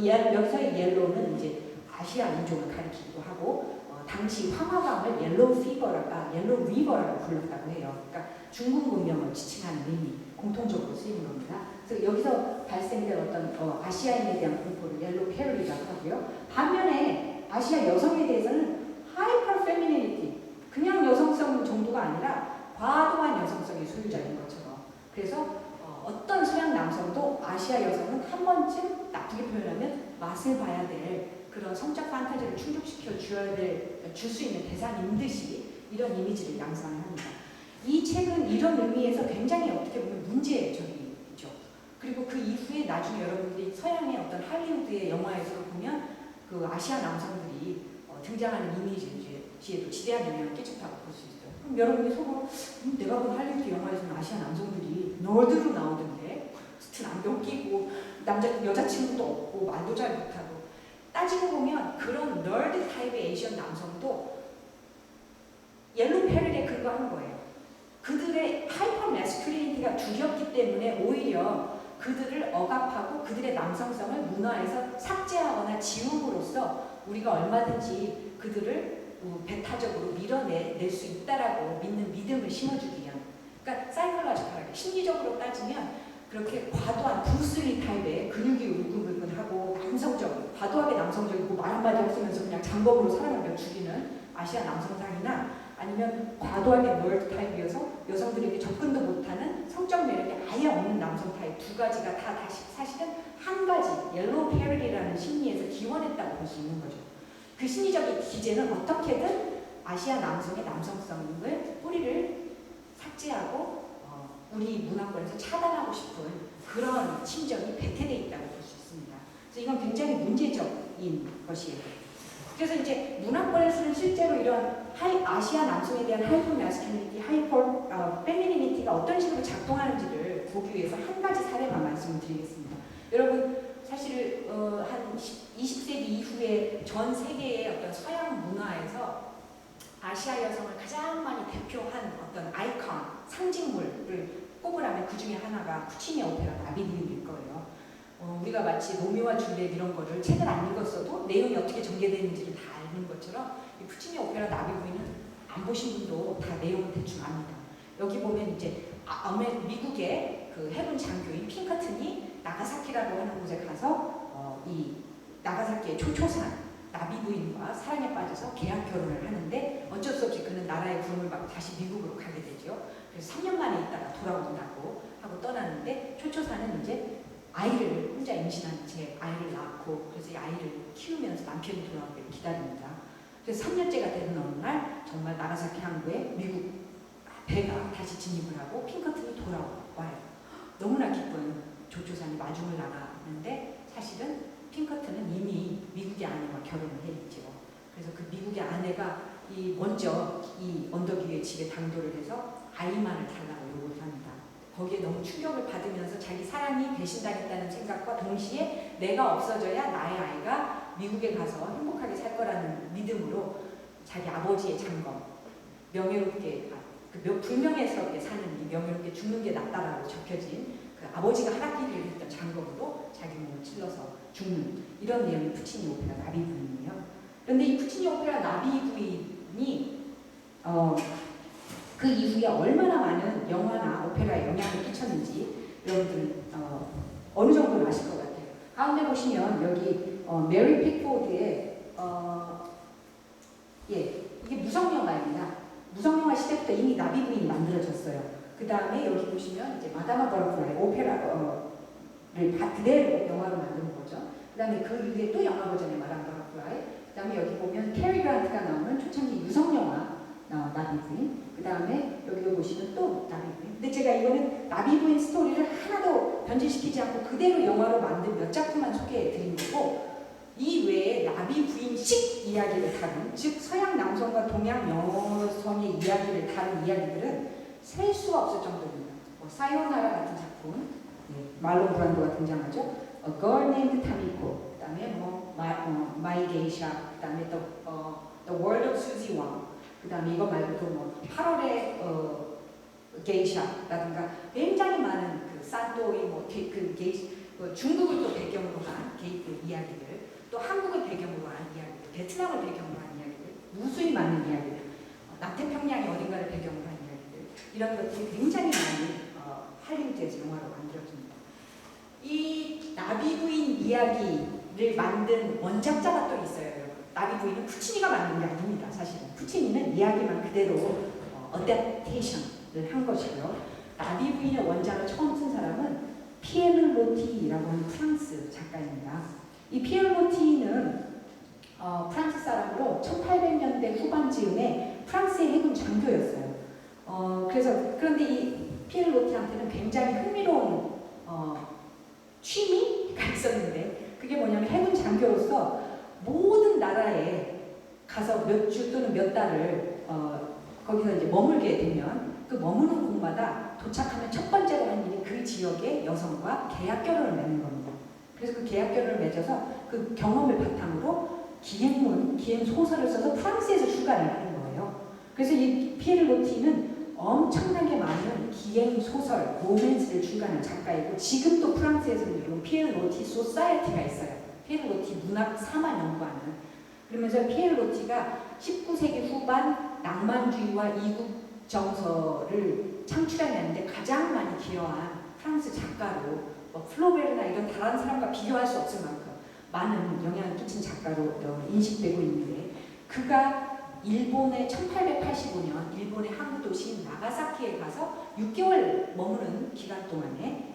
여기서의 옐로우는 이제 아시아 인종을 가리키기도 하고 당시 황화강을 옐로우 피버라가 옐로우 리버라고 불렀다고 해요. 그러니까 중국 문명을 지칭하는 의미, 공통적으로 쓰이는 겁니다. 그래서 여기서 발생된 어떤 아시아인에 대한 공포를 옐로우 페리라고 하고요. 반면에 아시아 여성에 대해서는 하이퍼 페미니티, 그냥 여성성 정도가 아니라 과도한 여성성의 소유자인 것처럼. 그래서 어떤 서양 남성도 아시아 여성은 한 번쯤 나쁘게 표현하면 맛을 봐야 될 그런 성적 판타지를 충족시켜 줄 수 있는 대상인 듯이 이런 이미지를 양상합니다. 이 책은 이런 의미에서 굉장히 어떻게 보면 문제적이죠. 그리고 그 이후에 나중에 여러분들이 서양의 어떤 할리우드의 영화에서 보면 그 아시아 남성들이 등장하는 이미지에도 지대한 영향을 끼쳤다고 볼 수 있어요. 그럼 여러분이 속으로 내가 본 할리우드 영화에서는 아시아 남성들이 널드로 나오던데 스튼 안경 끼고 여자친구도 없고 말도 잘 못하고 따지고 보면 그런 널드 타입의 에이시언 남성도 옐로우 페릴에 근거한 거예요. 그들의 하이퍼 매스큘리니티가 두렵기 때문에 오히려 그들을 억압하고 그들의 남성성을 문화에서 삭제하거나 지움으로써 우리가 얼마든지 그들을 배타적으로 밀어낼 수 있다라고 믿는 믿음을 심어주기 위한. 그러니까 사이콜로지컬하게 심리적으로 따지면 그렇게 과도한 브루스리 타입의 근육이 울근불근하고 남성적, 과도하게 남성적이고 말 한마디 없으면서 그냥 장검으로 사람을 몇 죽이는 아시아 남성상이나 아니면 과도하게 널드 타입이어서 여성들에게 접근도 못하는 성적 매력이 아예 없는 남성 타입 두 가지가 다 사실은 한 가지 옐로우 페릴이라는 심리에서 기원했다고 볼 수 있는 거죠. 그 심리적인 기제는 어떻게든 아시아 남성의 남성성을 뿌리를 삭제하고 우리 문화권에서 차단하고 싶은 그런 심정이 배태되어 있다고 볼 수 있습니다. 그래서 이건 굉장히 문제적인 것이에요. 그래서 이제 문화권에서는 실제로 이런 아시아 남성에 대한 하이퍼 매스큘리니티, 하이퍼 페미니니티가 어떤 식으로 작동하는지를 보기 위해서 한 가지 사례만 말씀을 드리겠습니다. 여러분 사실 한 20세기 이후에 전 세계의 어떤 서양 문화에서 아시아 여성을 가장 많이 대표한 어떤 아이콘, 상징물을 꼽으라면 그 중에 하나가 푸치니 오페라 나비리우일 거예요. 우리가 마치 로미오와 줄리엣 이런 거를 책을 안 읽었어도 내용이 어떻게 전개되는지를 다 아는 것처럼 이 푸치니 오페라 나비부인은 안 보신 분도 다 내용을 대충 압니다. 여기 보면 이제 미국의 그 해군 장교인 핑커튼이 나가사키라고 하는 곳에 가서 이 나가사키의 초초산 나비부인과 사랑에 빠져서 계약 결혼을 하는데 어쩔 수 없이 그는 나라의 구름을 받고 다시 미국으로 가게 되죠. 그래서 3년 만에 있다가 돌아온다고 하고 떠나는데 초초사는 이제 아이를 혼자 임신한 채 아이를 낳고 그래서 이 아이를 키우면서 남편이 돌아오기를 기다립니다. 그래서 3년째가 되는 어느 날 정말 나가사키 항구에 미국 배가 다시 진입을 하고 핑커튼이 돌아와요. 너무나 기쁜 조초산이 마중을 나가는데 사실은 핑커튼은 이미 미국의 아내와 결혼을 했죠. 그래서 그 미국의 아내가 먼저 이 언덕 위에 집에 당도를 해서 아이만을 달라고 요구를 합니다. 거기에 너무 충격을 받으면서 자기 사랑이 배신당했다는 생각과 동시에 내가 없어져야 나의 아이가 미국에 가서 행복하게 살 거라는 믿음으로 자기 아버지의 장검, 명예롭게 불명예스럽게 사는 명예롭게 죽는 게 낫다라고 적혀진 그 아버지가 하락기를 했던 장검으로 자기 몸을 찔러서 죽는 이런 내용의 푸치니 오페라 나비부인이에요. 그런데 이 푸치니 오페라 나비부인이 그 이후에 얼마나 많은 영화나 오페라에 영향을 끼쳤는지 여러분들은 어느 정도는 아실 것 같아요. 가운데 보시면 여기 메리 픽포드의 이게 무성영화입니다. 무성영화 시대부터 이미 나비부인이 만들어졌어요. 그 다음에 여기 보시면 이제 마다마 버터플라이 오페라를 그대로 영화로 만든 거죠. 그 다음에 그 이후에 또 영화 버전의 마다마 버터플라이. 그 다음에 여기 보면 캐리 그란트가 나오는 초창기 유성영화 나비부인. 그 다음에 여기도 보시면 또 나비부인. 근데 제가 이거는 나비부인 스토리를 하나도 변질시키지 않고 그대로 영화로 만든 몇 작품만 소개해 드린 거고, 이 외에 나비 부인식 이야기를 다룬, 즉 서양 남성과 동양 여성의 이야기를 다룬 이야기들은 셀 수가 없을 정도입니다. 사요나라 같은 작품, 말론 브란도가 등장하죠. A Girl Named Tamiko, 그다음에 My Geisha, 그다음에 The World of Suzy Wang, 그다음에 이거 말고도 8월의 게이샤라든가 굉장히 많은 그 산토의 중국을 또 배경으로 한 게이트 이야기들, 또 한국을 배경으로 한 이야기들, 베트남을 배경으로 한 이야기들, 무수히 많은 이야기들, 남태평양의 어딘가를 배경으로 한 이야기들, 이런 것들이 굉장히 많이 할리우드에서 영화로 만들어집니다. 이 나비 부인 이야기를 만든 원작자가 또 있어요, 여러분. 나비 부인은 푸치니가 만든 게 아닙니다, 사실은. 푸치니는 이야기만 그대로 어댑테이션을 한 것이고요. 나비 부인의 원작을 처음 쓴 사람은 피에르 로티라고 하는 프랑스 작가입니다. 이 피에르 로티는 프랑스 사람으로 1800년대 후반 즈음에 프랑스의 해군 장교였어요. 그런데 이 피에르 로티한테는 굉장히 흥미로운 취미가 있었는데, 그게 뭐냐면 해군 장교로서 모든 나라에 가서 몇 주 또는 몇 달을 거기서 이제 머물게 되면 그 머무는 곳마다 도착하면 첫 번째로 한 일이 그 지역의 여성과 계약 결혼을 맺는 겁니다. 그래서 그 계약 결혼을 맺어서 그 경험을 바탕으로 기행 소설을 써서 프랑스에서 출간을 하는 거예요. 그래서 이 피에르 로티는 엄청나게 많은 기행 소설, 로맨스를 출간한 작가이고, 지금도 프랑스에서는 피에르 로티 소사이어티가 있어요. 피에르 로티 문학 사만 연구하는. 그러면서 피에르 로티가 19세기 후반 낭만주의와 이국 정서를 창출해내는데 가장 많이 기여한 프랑스 작가로, 플로베르나 이런 다른 사람과 비교할 수 없을 만큼 많은 영향을 끼친 작가로 인식되고 있는데, 그가 일본의 1885년 일본의 항구 도시인 나가사키에 가서 6개월 머무는 기간 동안에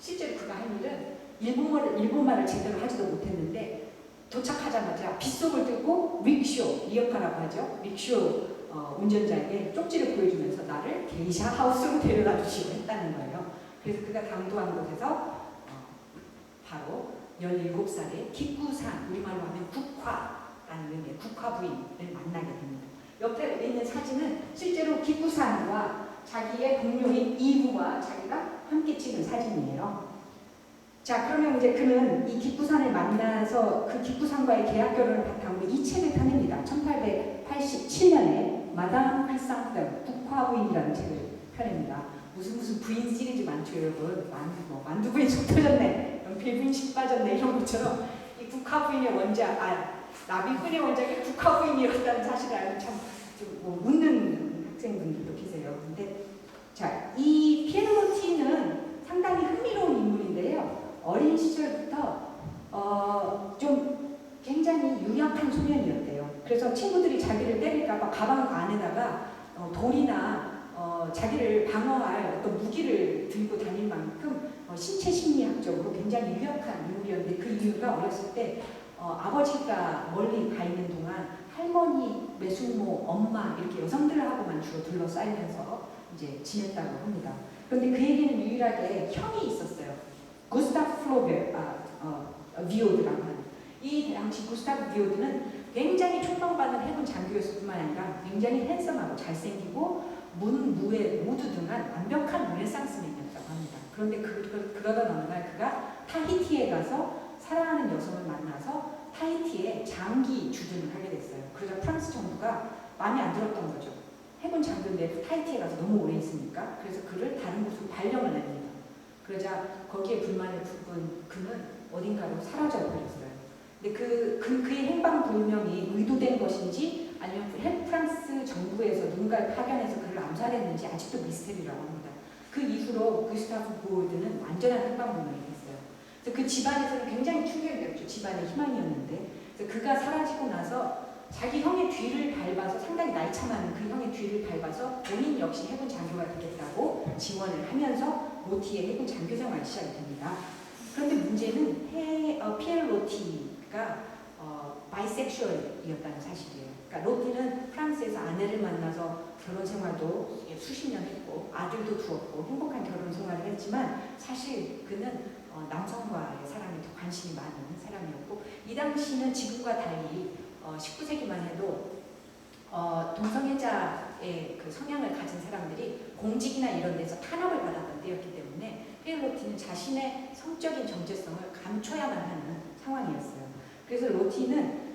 실제로 그가 한 일은 일본말을 제대로 하지도 못했는데, 도착하자마자 빗속을 들고 리어카라고 하죠. 릭쇼 운전자에게 쪽지를 보여주면서 나를 게이샤 하우스로 데려다 주시고 했다는 거예요. 그래서 그가 당도한 곳에서 바로 17살의 기쿠산, 우리말로 하면 국화라는 의미의 국화부인을 만나게 됩니다. 옆에 있는 사진은 실제로 기쿠산과 자기의 동료인 이부와 자기가 함께 찍은 사진이에요. 자, 그러면 이제 그는 이 기쿠산을 만나서 그 기쿠산과의 계약 결혼을 바탕으로 이 책을 펴냅니다. 1887년에 마담 크리상tem 국화부인이라는 책을 펴냅니다. 무슨 부인 시리즈 많죠, 여러분. 만두 부인 속 터졌네, 연필 부인 식 빠졌네, 이런 것처럼 이 국화부인의 원작, 나비 부인의 원작이 국화부인이었다는 사실을 알고 참 좀 웃는 학생분들도 계세요. 근데 자, 이 피에르 로티는 상당히 흥미로운 인물인데요. 어린 시절부터 좀 굉장히 유약한 소년이었대요. 그래서 친구들이 자기를 때릴까봐 가방 안에다가 돌이나 자기를 방어할 어떤 무기를 들고 다닐 만큼 신체 심리학적으로 굉장히 유약한 인물이었는데, 그 이유가 어렸을 때 아버지가 멀리 가 있는 동안 할머니, 매숙모, 엄마 이렇게 여성들하고만 주로 둘러싸이면서 이제 지냈다고 합니다. 그런데 그에게는 유일하게 형이 있었어요. 구스타프 비오드라고 하는. 이 당시 구스타프 비오드는 굉장히 촉망받는 해군 장교였을 뿐만 아니라 굉장히 핸섬하고 잘생기고 문무에 모두 등한 완벽한 르네상스맨이었다고 합니다. 그런데 그러던 어느 날 그가 타히티에 가서 사랑하는 여성을 만나서 타히티에 장기 주둔을 하게 됐어요. 그러자 프랑스 정부가 마음에 안 들었던 거죠. 해군 장교인데 타히티에 가서 너무 오래 있으니까. 그래서 그를 다른 곳으로 발령을 냅니다. 그러자 거기에 불만을 품은 그는 어딘가로 사라져 버렸어요. 근데 그의 행방불명이 의도된 것인지 아니면 프랑스 정부에서 누군가를 파견해서 그를 암살했는지 아직도 미스테리라고 합니다. 그 이후로 구스타프 보르드는 완전한 행방불명이 됐어요. 그래서 그 집안에서는 굉장히 충격이었죠. 집안의 희망이었는데. 그래서 그가 사라지고 나서 자기 형의 뒤를 밟아서, 상당히 나이차 많은 그 형의 뒤를 밟아서 본인 역시 해군 장교가 되겠다고 지원을 하면서 로티의 해군 장교 생활이 시작이 됩니다. 그런데 문제는 피에르 로티가 바이섹슈얼이었어요. 바이섹슈얼이었다는 사실이에요. 그러니까 로티는 프랑스에서 아내를 만나서 결혼 생활도 수십 년 했고 아들도 두었고 행복한 결혼 생활을 했지만 사실 그는 남성과의 사랑에 더 관심이 많은 사람이었고 이 당시는 지금과 달리 19세기만 해도 동성애자의 그 성향을 가진 사람들이 공직이나 이런 데서 탄압을 받았던 때였기 때문에 피에르 로티는 자신의 성적인 정체성을 감춰야만 하는 상황이었어요. 그래서 로티는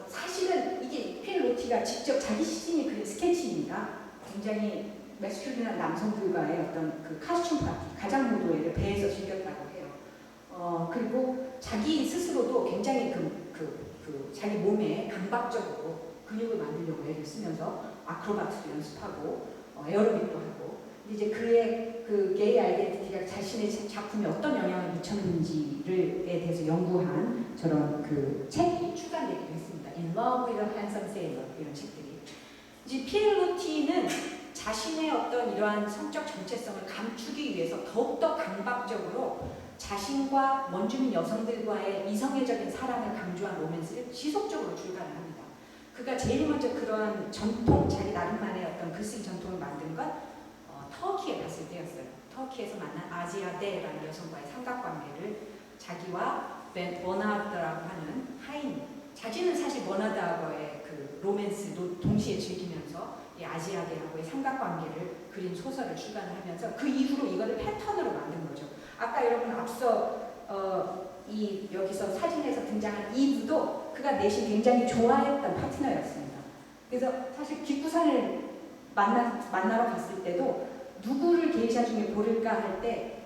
사실은 이게 피에르 로티가 직접 자기 시신이 그린 스케치입니다. 굉장히 매스큘린한 남성들과의 어떤 그 카스튬 파티, 가장 무도회를 배에서 즐겼다고 해요. 그리고 자기 스스로도 굉장히 자기 몸에 강박적으로 근육을 만들려고 애를 쓰면서 아크로바트도 연습하고 에어로빅도 하고 이제 그의 그 게이 아이덴티티가 자신의 작품에 어떤 영향을 미쳤는지에 대해서 연구한 저런 그 책이 출간되기도 했습니다. In Love with a Handsome Sailor 이런 책들이. 이제 피에르 로티는 자신의 어떤 이러한 성적 정체성을 감추기 위해서 더욱더 강박적으로 자신과 원주민 여성들과의 이성애적인 사랑을 강조한 로맨스를 지속적으로 출간을 합니다. 그가 제일 먼저 그러한 전통, 자기 나름만의 어떤 글쓰기 전통을 만든 건 터키에 갔을 때였어요. 터키에서 만난 아지아데라는 여성과의 삼각관계를 자기와 버나드라고 하는 하인, 자기는 사실 버나드하고의 그 로맨스도 동시에 즐기면서 이 아지아데하고의 삼각관계를 그린 소설을 출간을 하면서 그 이후로 이거를 패턴으로 만든 거죠. 아까 여러분 앞서 여기서 사진에서 등장한 이브도 그가 내심 굉장히 좋아했던 파트너였습니다. 그래서 사실 기쿠산을 만나러 갔을 때도 누구를 게이샤 중에 고를까 할 때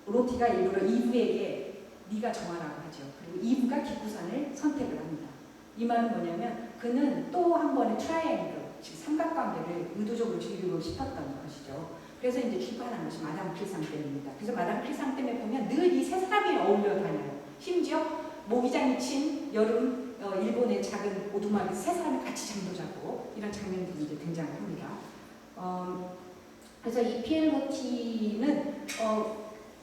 로티가 일부러 이브에게 네가 정하라고 하죠. 그리고 이브가 기쿠산을 선택을 합니다. 이 말은 뭐냐면 그는 또 한 번의 트라이앵글, 즉 삼각관계를 의도적으로 즐기고 싶었던 것이죠. 그래서 이제 출판한 것이 마담 크리상템입니다. 그래서 마담 크리상템에 보면 늘 이 세 사람이 어울려 다녀요. 심지어 모기장이 친 여름 일본의 작은 오두막에 세 사람이 같이 잠도 자고 이런 장면들이 이제 등장을 합니다. 그래서 이 피에르 로티는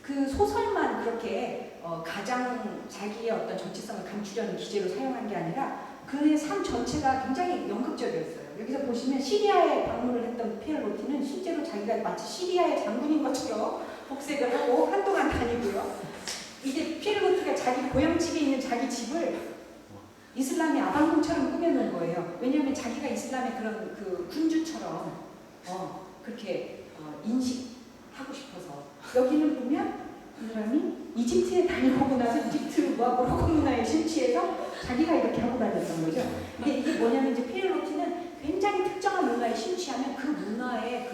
그 소설만 그렇게 가장 자기의 어떤 정체성을 감추려는 기제로 사용한 게 아니라 그의 삶 전체가 굉장히 연극적이었어요. 여기서 보시면 시리아에 방문을 했던 피에르 로티는 실제로 자기가 마치 시리아의 장군인 것처럼 복색을 하고 한동안 다니고요. 이제 피에르 로티가 자기 고향집에 있는 자기 집을 이슬람의 아방궁처럼 꾸며놓은 거예요. 왜냐하면 자기가 이슬람의 그런 그 군주처럼 그렇게 인식하고 싶어서. 여기는 보면 이 사람이 이집트에 다녀오고 나서 이집트 로코 문화에 심취해서 자기가 이렇게 하고 다녔던 거죠. 이게 뭐냐면 이제 피에르 로티는 굉장히 특정한 문화에 심취하면 그 문화의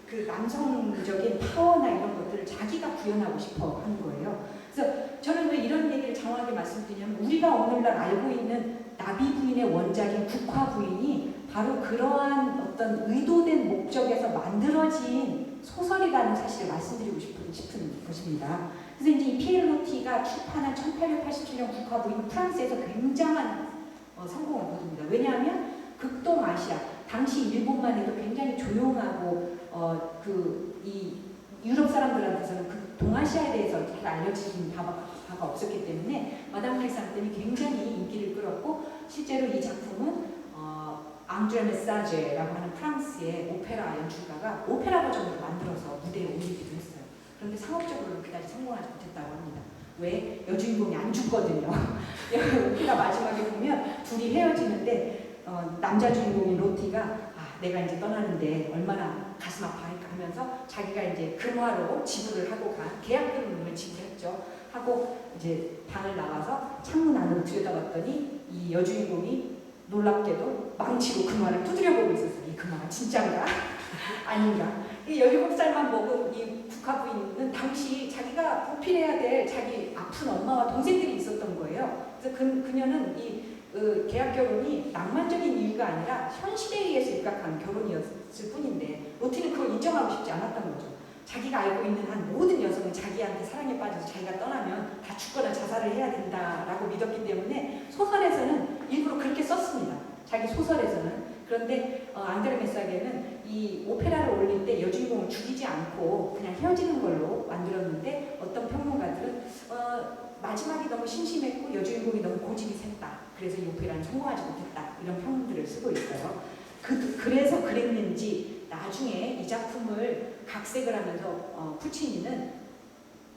그 남성적인 파워나 이런 것들을 자기가 구현하고 싶어 하는 거예요. 그래서 저는 왜 이런 얘기를 장황하게 말씀드리냐면 우리가 오늘날 알고 있는 나비 부인의 원작인 국화 부인이 바로 그러한 어떤 의도된 목적에서 만들어진 소설이라는 사실을 말씀드리고 싶은 것입니다. 그래서 이제 이 피에르 로티가 출판한 1887년 국화 부인은 프랑스에서 굉장한 성공을 거둡니다. 왜냐하면 극동아시아, 당시 일본만 해도 굉장히 조용하고 이 유럽 사람들한테서는 그 동아시아에 대해서 잘 알려진 바가 없었기 때문에 마담 크리상템이 굉장히 인기를 끌었고 실제로 이 작품은 앙드레 메사제라고 하는 프랑스의 오페라 연출가가 오페라 버전으로 만들어서 무대에 올리기도 했어요. 그런데 상업적으로는 그다지 성공하지 못했다고 합니다. 왜? 여주인공이 안 죽거든요. 오페라 마지막에 보면 둘이 헤어지는데 남자 주인공인 로티가 내가 이제 떠나는데 얼마나 가슴 아파할까 하면서 자기가 이제 금화로 지불을 하고 간 계약금을 지불했죠. 하고 이제 방을 나와서 창문 안으로 들여다봤더니 이 여주인공이 놀랍게도 망치로 금화를 두드려보고 있었어요. 이 금화가 진짠가? 아닌가? 이 17살만 먹은 이 국화 부인은 당시 자기가 보필해야 될 자기 아픈 엄마와 동생들이 있었던 거예요. 그래서 그녀는 이 계약 결혼이 낭만적인 이유가 아니라 현실에 의해서 입각한 결혼이었을 뿐인데 로티는 그걸 인정하고 싶지 않았던 거죠. 자기가 알고 있는 한 모든 여성은 자기한테 사랑에 빠져서 자기가 떠나면 다 죽거나 자살을 해야 된다라고 믿었기 때문에 소설에서는 일부러 그렇게 썼습니다. 자기 소설에서는. 그런데 앙드레 메사게는 이 오페라를 올릴 때 여주인공을 죽이지 않고 그냥 헤어지는 걸로 만들었는데 어떤 평론가들은 마지막이 너무 심심했고 여주인공이 너무 고집이 셌다. 그래서 이 오페라는 성공하지 못했다. 이런 평들을 쓰고 있어요. 그래서 그랬는지 나중에 이 작품을 각색을 하면서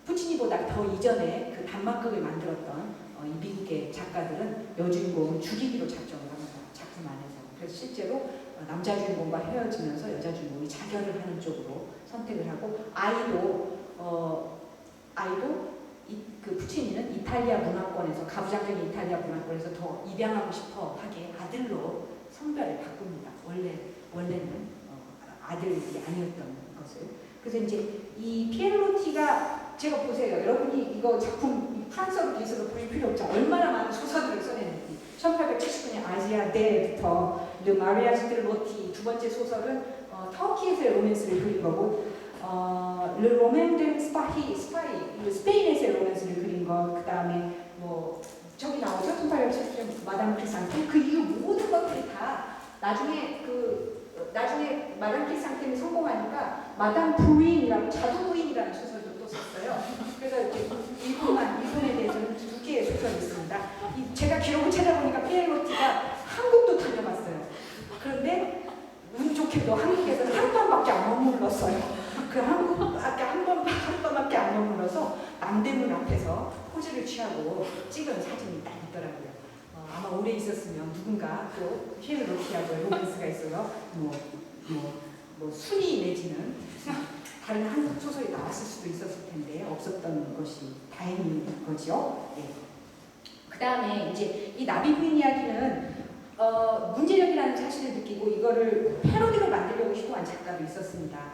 푸치니보다 더 이전에 그 단막극을 만들었던 이 미국의 작가들은 여주인공을 죽이기로 작정을 합니다. 작품 안에서. 그래서 실제로 남자 주인공과 헤어지면서 여자 주인공이 자결을 하는 쪽으로 선택을 하고 아이도 그 푸치니는 이탈리아 문화권에서 가부장적인 이탈리아 문화권에서 더 입양하고 싶어 하게 아들로 성별을 바꿉니다. 원래는 아들이 아니었던 것을. 그래서 이제 이 피에로티가 제가 보세요. 여러분이 이거 작품 프랑스어로 기술을 보실 필요 없죠. 얼마나 많은 소설들을 써냈는지. 1879년 아지아데부터 르 마리아즈 드 로티 두 번째 소설은 터키에서의 로맨스를 그린 거고 르 로맨 드 스파이 스페인에서의 로맨스를 그린 것, 그 다음에 뭐 저기 나오죠. 1877년 마담 크리상템. 그 이후 모든 것들이 다 나중에 마담 크리상템이 성공하니까 마담 부인이라고 자두 부인이라는 소설도 또 썼어요. 그래서 이렇게 일본에 대해서는 두 개의 소설이 있습니다. 제가 기록을 찾아보니까 피에로티가 한국도 다녀봤어요. 그런데 운 좋게도 한국에서는 한 번밖에 안 머물렀어요. 그 한 번밖에 안 머물러서 남대문 앞에서 포즈를 취하고 찍은 사진이 딱 있더라고요. 아마 오래 있었으면 누군가 또 피에로티하고 로맨스가 있어요. 뭐 순위 내지는 다른 한국 소설이 나왔을 수도 있었을 텐데 없었던 것이 다행인 거죠. 네. 그 다음에 이제 이 나비 부인 이야기는 문제적이라는 사실을 느끼고 이거를 패러디로 만들려고 시도한 작가도 있었습니다.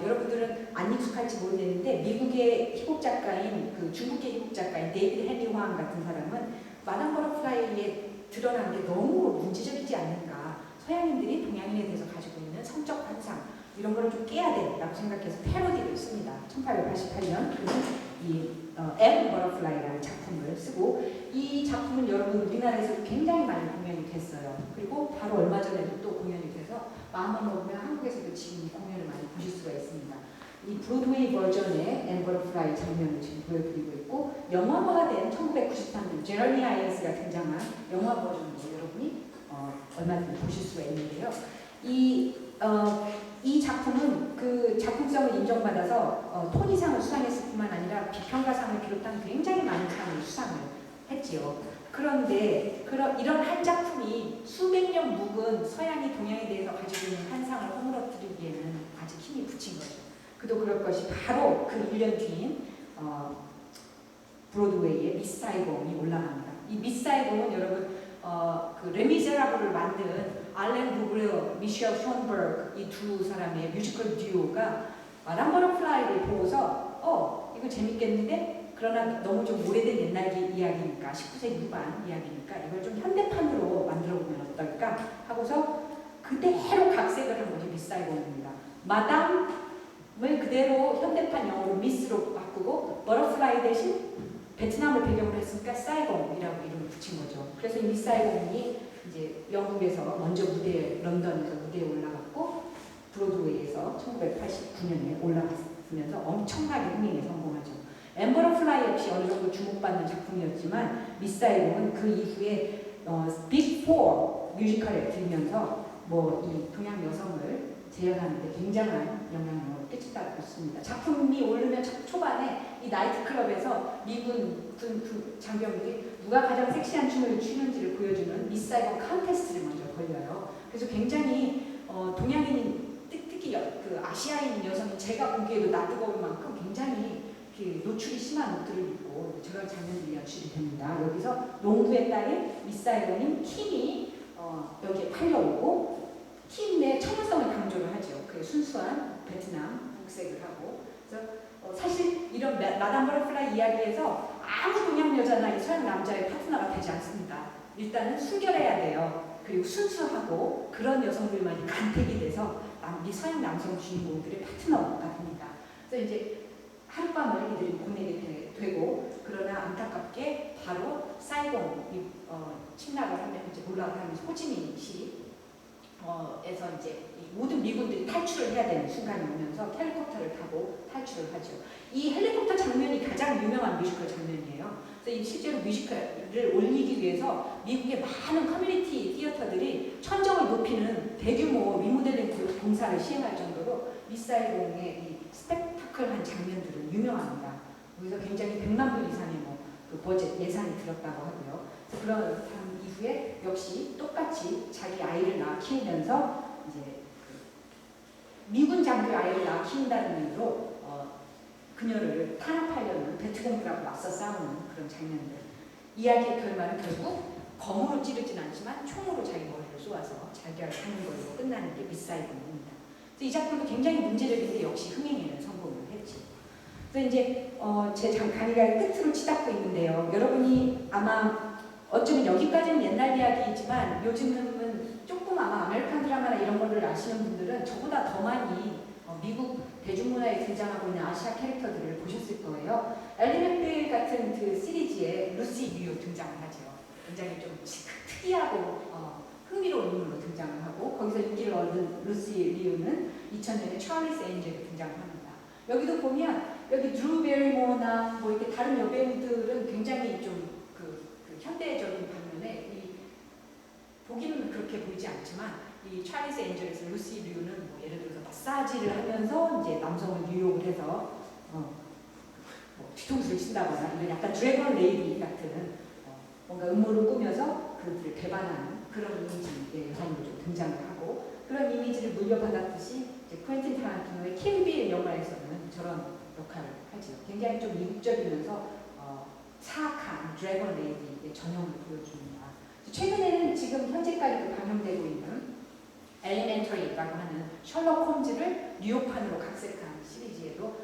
여러분들은 안 익숙할지 모르겠는데 미국의 희곡 작가인 중국계 희곡 작가인 데이비드 헨리 황 같은 사람은 마담 버터플라이에 드러난 게 너무 문제적이지 않는가. 서양인들이 동양인에 대해서 가지고 있는 성적 환상 이런 거를 좀 깨야 된다고 생각해서 패러디를 씁니다. 1888년 이 엠 버터플라이라는 작품을 쓰고 이 작품은 여러분 우리나라에서 굉장히 많이 공연이 됐어요. 그리고 바로 얼마 전에도 또 공연이 돼서 마음만 먹으면 한국에서도 지금 이 공연을 많이 보실 수가 있습니다. 이 브로드웨이 버전의 엠 버터플라이 장면을 지금 보여드리고 있고 영화화된 1993년 제러미 아이언스가 등장한 영화 버전으로 여러분이 얼마든지 보실 수가 있는데요. 이 작품은 그 작품성을 인정받아서 토니상을 수상했을 뿐만 아니라 비평가상을 비롯한 굉장히 많은 상을 수상을 했지요. 그런데 이런 한 작품이 수백 년 묵은 서양이 동양에 대해서 가지고 있는 환상을 허물어뜨리기에는 아직 힘이 붙인 거죠. 그도 그럴 것이 바로 그 1년 뒤인 브로드웨이의 미스 사이공이 올라갑니다. 이 미스 사이공은 여러분 그 레미제라블을 만든 알렌 루브레어, 미셸 션버그 이 두 사람의 뮤지컬 듀오가 마담 버터플라이를 보고서 이거 재밌겠는데 그러나 너무 좀 오래된 옛날 이야기니까 19세기 후반 이야기니까 이걸 좀 현대판으로 만들어보면 어떨까 하고서 그대로 각색을 한 것이 미스 사이공입니다. 마담을 그대로 현대판 영어로 미스로 바꾸고 버터플라이 대신 베트남을 배경으로 했으니까 사이공이라고 이름을 붙인 거죠. 그래서 이 미스 사이공이 이제 영국에서 먼저 런던에서 무대에 올라갔고 브로드웨이에서 1989년에 올라갔으면서 엄청나게 흥행에 성공하죠. 엠 버터플라이 역시 어느 정도 주목받는 작품이었지만 미스 사이공은 그 이후에 빅 4 뮤지컬에 들면서 이 동양 여성을 재현하는 데 굉장한 영향력을 끼쳤다고 했습니다. 작품이 오르면 초반에 이 나이트클럽에서 미군 장병들이 누가 가장 섹시한 춤을 추는지를 보여주는 미스 사이공 컨테스트를 먼저 걸려요. 그래서 굉장히 동양인인 특히 그 아시아인 여성이 제가 보기에도 낯뜨거울 만큼 굉장히 노출이 심한 옷들을 입고 저런 장면들이 연출이 됩니다. 여기서 농부의 딸인 미스 사이공인 킴이 여기에 팔려오고 킴의 청일성을 강조를 하죠. 그 순수한 베트남 국색을 하고. 그래서 사실 이런 마담 버터플라이 이야기에서 아무 동양 여자나 서양 남자의 파트너가 되지 않습니다. 일단은 순결해야 돼요. 그리고 순수하고 그런 여성들만이 간택이 돼서 이 서양 남성 주인공들의 파트너가 됩니다. 그래서 이제 하룻밤을 이들이 보내게 되고 그러나 안타깝게 바로 사이공이 침략을 하면 이제 올라가면서 호치민시 에서 이제 이 모든 미군들이 탈출을 해야 되는 순간이 오면서 헬리콥터를 타고 탈출을 하죠. 이 헬리콥터 장면이 가장 유명한 뮤지컬 장면이에요. 그래서 이 실제로 뮤지컬을 올리기 위해서 미국의 많은 커뮤니티 티어터들이 천정을 높이는 대규모 리모델링 공사를 시행할 정도로 미사일공의 이 스펙타클한 장면들은 유명합니다. 그래서 굉장히 100만 불 이상의 그 버젯 예산이 들었다고 하고요. 그런 이후에 역시 똑같이 자기 아이를 낳아 키우면서 이제 미군 장교의 아이를 낳아 키운다는 의미로 그녀를 탄압하려는 베트공들하고 맞서 싸우는 그런 장면들. 이야기의 결말은 결국 검으로 찌르진 않지만 총으로 자기 머리를 쏘아서 자기가 하는 걸로 끝나는 게 미사일공입니다. 이 작품도 굉장히 문제적인데 역시 흥행에는 성공을 했지. 그래서 이제 제 강의가 끝으로 치닫고 있는데요. 여러분이 아마 어쩌면 여기까지는 옛날 이야기이지만 요즘은 조금 아마 아메리칸 드라마나 이런 거를 아시는 분들은 저보다 더 많이 미국 대중문화에 등장하고 있는 아시아 캐릭터들을 보셨을 거예요. 엘리 맥베일 같은 그 시리즈에 루시 리우 등장을 하죠. 굉장히 좀 특이하고 흥미로운 인물로 등장을 하고 거기서 인기를 얻은 루시 리우는 2000년에 찰리스 엔젤에 등장을 합니다. 여기도 보면 여기 드루 베리모어나 뭐 이렇게 다른 여배우들은 굉장히 좀 그 현대적인 반면에 보기는 그렇게 보이지 않지만 이 찰리스 엔젤에서 루시 류는 뭐 예를 들어서 마사지를 하면서 이제 남성을 뉴욕을 해서 뭐 뒤통수를 친다거나 이런 약간 드래곤 레이디 같은 뭔가 음모를 꾸며서 그들을 배반하는 그런 이미지의 여성으로 좀 등장을 하고 그런 이미지를 물려받았듯이 이제 퀸틴 타란티노의 킬빌 영화에서는 저런 역할을 하죠. 굉장히 좀 이국적이면서 사악한 드래곤 레이디의 전형을 보여줍니다. 최근에는 지금 현재까지도 방영되고 있는 엘리멘터리라고 하는 셜록 홈즈를 뉴욕판으로 각색한 시리즈에도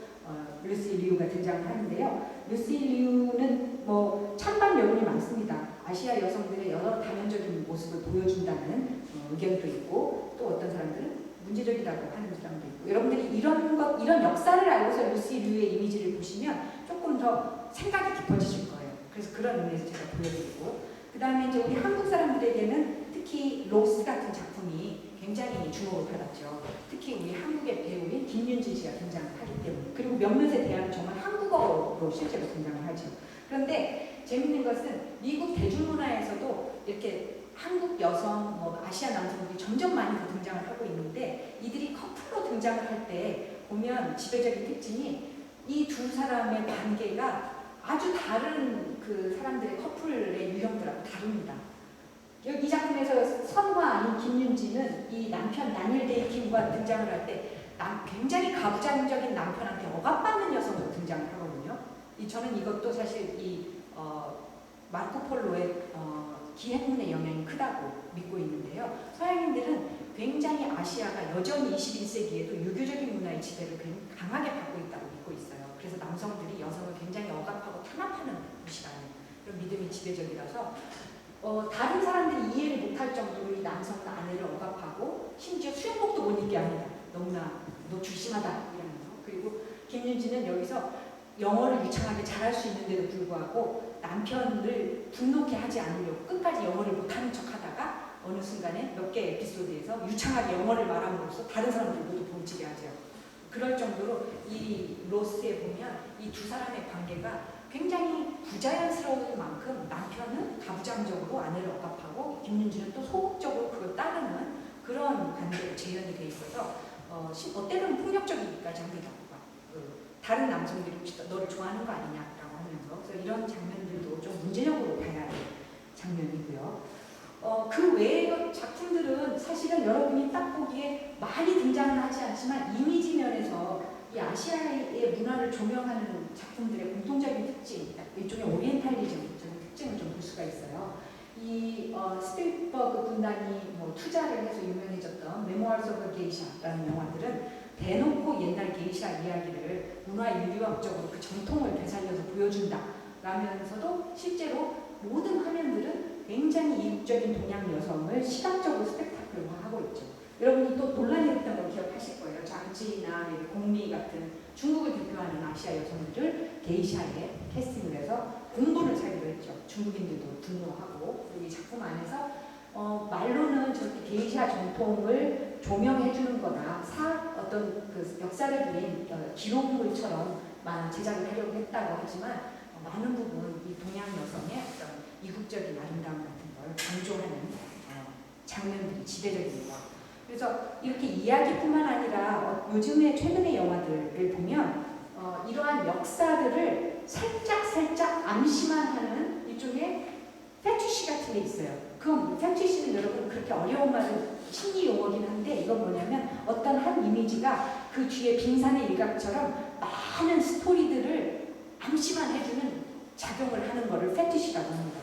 루시 리우가 등장을 하는데요. 루시 리우는 뭐 찬반 여론이 많습니다. 아시아 여성들의 여러 다면적인 모습을 보여준다는 의견도 있고 또 어떤 사람들은 문제적이라고 하는 사람도 있고 여러분들이 이런 역사를 알고서 루시 리우의 이미지를 보시면 조금 더 생각이 깊어지실 거예요. 그래서 그런 의미에서 제가 보여드리고 그 다음에 이제 우리 한국 사람들에게는 특히 로스 같은 작품이 굉장히 주목을 받았죠. 특히 우리 한국의 배우인 김윤진 씨가 등장을 하기 때문에 그리고 몇몇에 대한 정말 한국어로 실제로 등장을 하죠. 그런데 재밌는 것은 미국 대중문화에서도 이렇게 한국 여성, 아시아 남성들이 점점 많이 등장을 하고 있는데 이들이 커플로 등장을 할 때 보면 지배적인 특징이 이 두 사람의 관계가 아주 다른 그 사람들의 커플의 유형들하고 다릅니다. 이 작품에서 선화인 김윤지는 이 남편 나닐 데이킨과 등장을 할 때 굉장히 가부장적인 남편한테 억압받는 여성으로 등장을 하거든요. 저는 이것도 사실 마르코 폴로의 기행문의 영향이 크다고 믿고 있는데요. 서양인들은 굉장히 아시아가 여전히 21세기에도 유교적인 문화의 지배를 강하게 받고 있다고 믿고 있어요. 그래서 남성들이 여성을 굉장히 억압하고 탄압하는 무시하는 그런 믿음이 지배적이라서 다른 사람들이 이해를 못할 정도로 이 남성은 아내를 억압하고 심지어 수영복도 못 입게 합니다. 너무나 노출 심하다 이러면서. 그리고 김윤지는 여기서 영어를 유창하게 잘할 수 있는데도 불구하고 남편을 분노케 하지 않으려고 끝까지 영어를 못하는 척하다가 어느 순간에 몇 개의 에피소드에서 유창하게 영어를 말함으로써 다른 사람들 모두 본치게 하죠. 그럴 정도로 이 로스에 보면 이 두 사람의 관계가 굉장히 부자연스러울 만큼 남편은 가부장적으로 아내를 억압하고 김윤지는 또 소극적으로 그걸 따르는 그런 관계로 재현이 돼 있어서 어때는 폭력적이기까지 합니다. 다른 남성들이 혹시 너를 좋아하는 거 아니냐라고 하면서 그래서 이런 장면들도 좀 문제적으로 봐야 할 장면이고요. 그 외의 작품들은 사실은 여러분이 딱 보기에 많이 등장은 하지 않지만 이미지 면에서 이 아시아의 문화를 조명하는 작품들의 공통적인 특징, 일종의 오리엔탈리즘적인 특징을 좀 볼 수가 있어요. 이 스필버그 군단이 투자를 해서 유명해졌던 메모얼스 오브 게이샤라는 영화들은 대놓고 옛날 게이샤 이야기를 문화 윤리학적으로 그 전통을 되살려서 보여준다 라면서도 실제로 모든 화면들은 굉장히 이국적인 동양 여성을 시각적으로 스펙타클화하고 있죠. 여러분이 또 논란이 됐던 걸 기억하실 거예요. 장지나 공리 같은 중국을 대표하는 아시아 여성들을 게이샤에 캐스팅을 해서 공분을 사기도 했죠. 중국인들도 분노하고 그리고 이 작품 안에서 말로는 저렇게 게이샤 전통을 조명해주는 거나 어떤 그 역사를 그린 기록물처럼 제작을 하려고 했다고 하지만 많은 부분 이 동양 여성의 어떤 이국적인 아름다움 같은 걸 강조하는 장면들이 지배적입니다. 그래서 이렇게 이야기뿐만 아니라 요즘에 최근의 영화들을 보면 이러한 역사들을 살짝 암시만 하는 일종의 패티시 같은 게 있어요. 그 패티시는 여러분 그렇게 어려운 말은 심리 용어긴 한데 이건 뭐냐면 어떤 한 이미지가 그 뒤에 빙산의 일각처럼 많은 스토리들을 암시만 해주는 작용을 하는 거를 패티시라고 합니다.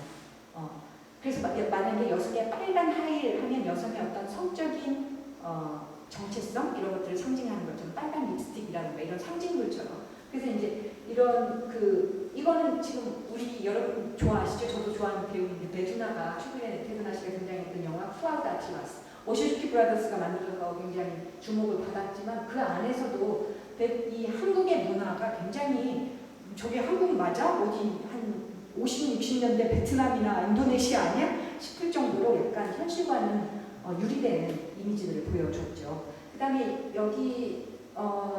그래서 만약에 여성의 빨간 하이힐 하면 여성의 어떤 성적인 정체성 이런 것들을 상징하는 것처럼 빨간 립스틱이라든가 이런 상징물처럼 그래서 이제 이런 이거는 지금 우리 여러분 좋아하시죠? 저도 좋아하는 배우인데 배두나가 최근에 배두나 씨가 등장했던 영화 쿠아드 아치마스 오쇼주키 브라더스가 만들어서 굉장히 주목을 받았지만 그 안에서도 이 한국의 문화가 굉장히 저게 한국 맞아? 어디 한 50, 60년대 베트남이나 인도네시아 아니야? 싶을 정도로 약간 현실과는 유리되는 이미지들을 보여줬죠. 그 다음에 여기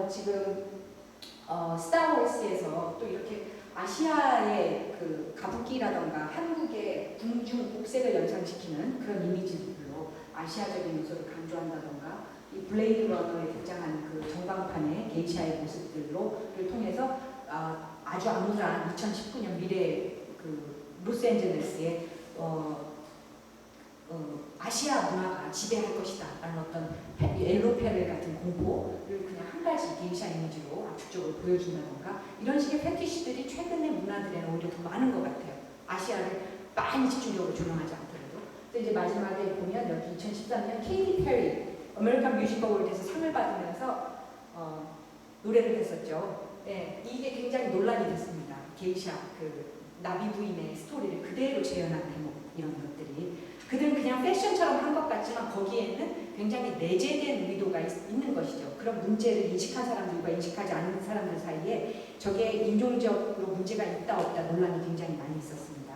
지금 스타워즈에서 또 이렇게 아시아의 그 가부키라던가 한국의 궁중 복색을 연상시키는 그런 이미지들로 아시아적인 요소를 강조한다던가 이 블레이드 러너에 등장하는 그 전광판의 게이샤의 모습들로를 통해서 아주 암울한 2019년 미래 그 로스앤젤레스의 아시아 문화가 지배할 것이다 라는 어떤 엘로페렐 같은 공포를 그냥 한 가지 게이샤 이미지로 압축적으로 보여준다던가 이런 식의 패티시들이 최근의 문화들에는 오히려 더 많은 것 같아요. 아시아를 많이 집중적으로 조명하지 않더라도. 근데 이제 마지막에 보면 여기 2013년 케이티 페리 아메리칸 뮤직 어워드에서 상을 받으면서 노래를 했었죠. 네, 이게 굉장히 논란이 됐습니다. 게이샤 그 나비 부인의 스토리를 그대로 재현한 대목 이런 것들이 그들은 그냥 패션처럼 한 것 같지만 거기에는 굉장히 내재된 의도가 있는 것이죠. 그런 문제를 인식한 사람들과 인식하지 않는 사람들 사이에 저게 인종적으로 문제가 있다 없다 논란이 굉장히 많이 있었습니다.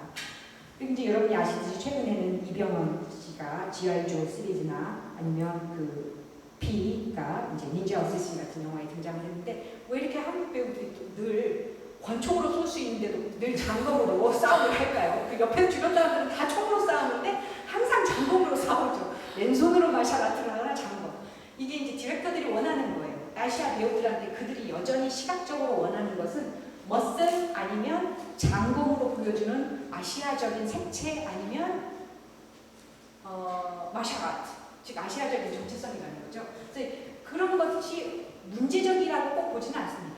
그리고 이제 여러분이 아시듯이 최근에는 이병헌 씨가 G.I. Joe 시리즈나 아니면 그 P가 이제 닌자 어쌔신 같은 영화에 등장을 했는데 왜 이렇게 한국 배우들이 늘 권총으로 쏠 수 있는데도 늘 장검으로 싸움을 할까요? 그 옆에 주변 사람들은 다 총으로 싸우는데 항상 장검으로 싸우죠. 왼손으로 마샬아트를 하거나 장검. 이게 이제 디렉터들이 원하는 거예요. 아시아 배우들한테 그들이 여전히 시각적으로 원하는 것은 머슬 아니면 장검으로 보여주는 아시아적인 색채 아니면 마샬아트. 즉 아시아적인 정체성이라는 거죠. 그래서 그런 것이 문제적이라고 꼭 보지는 않습니다.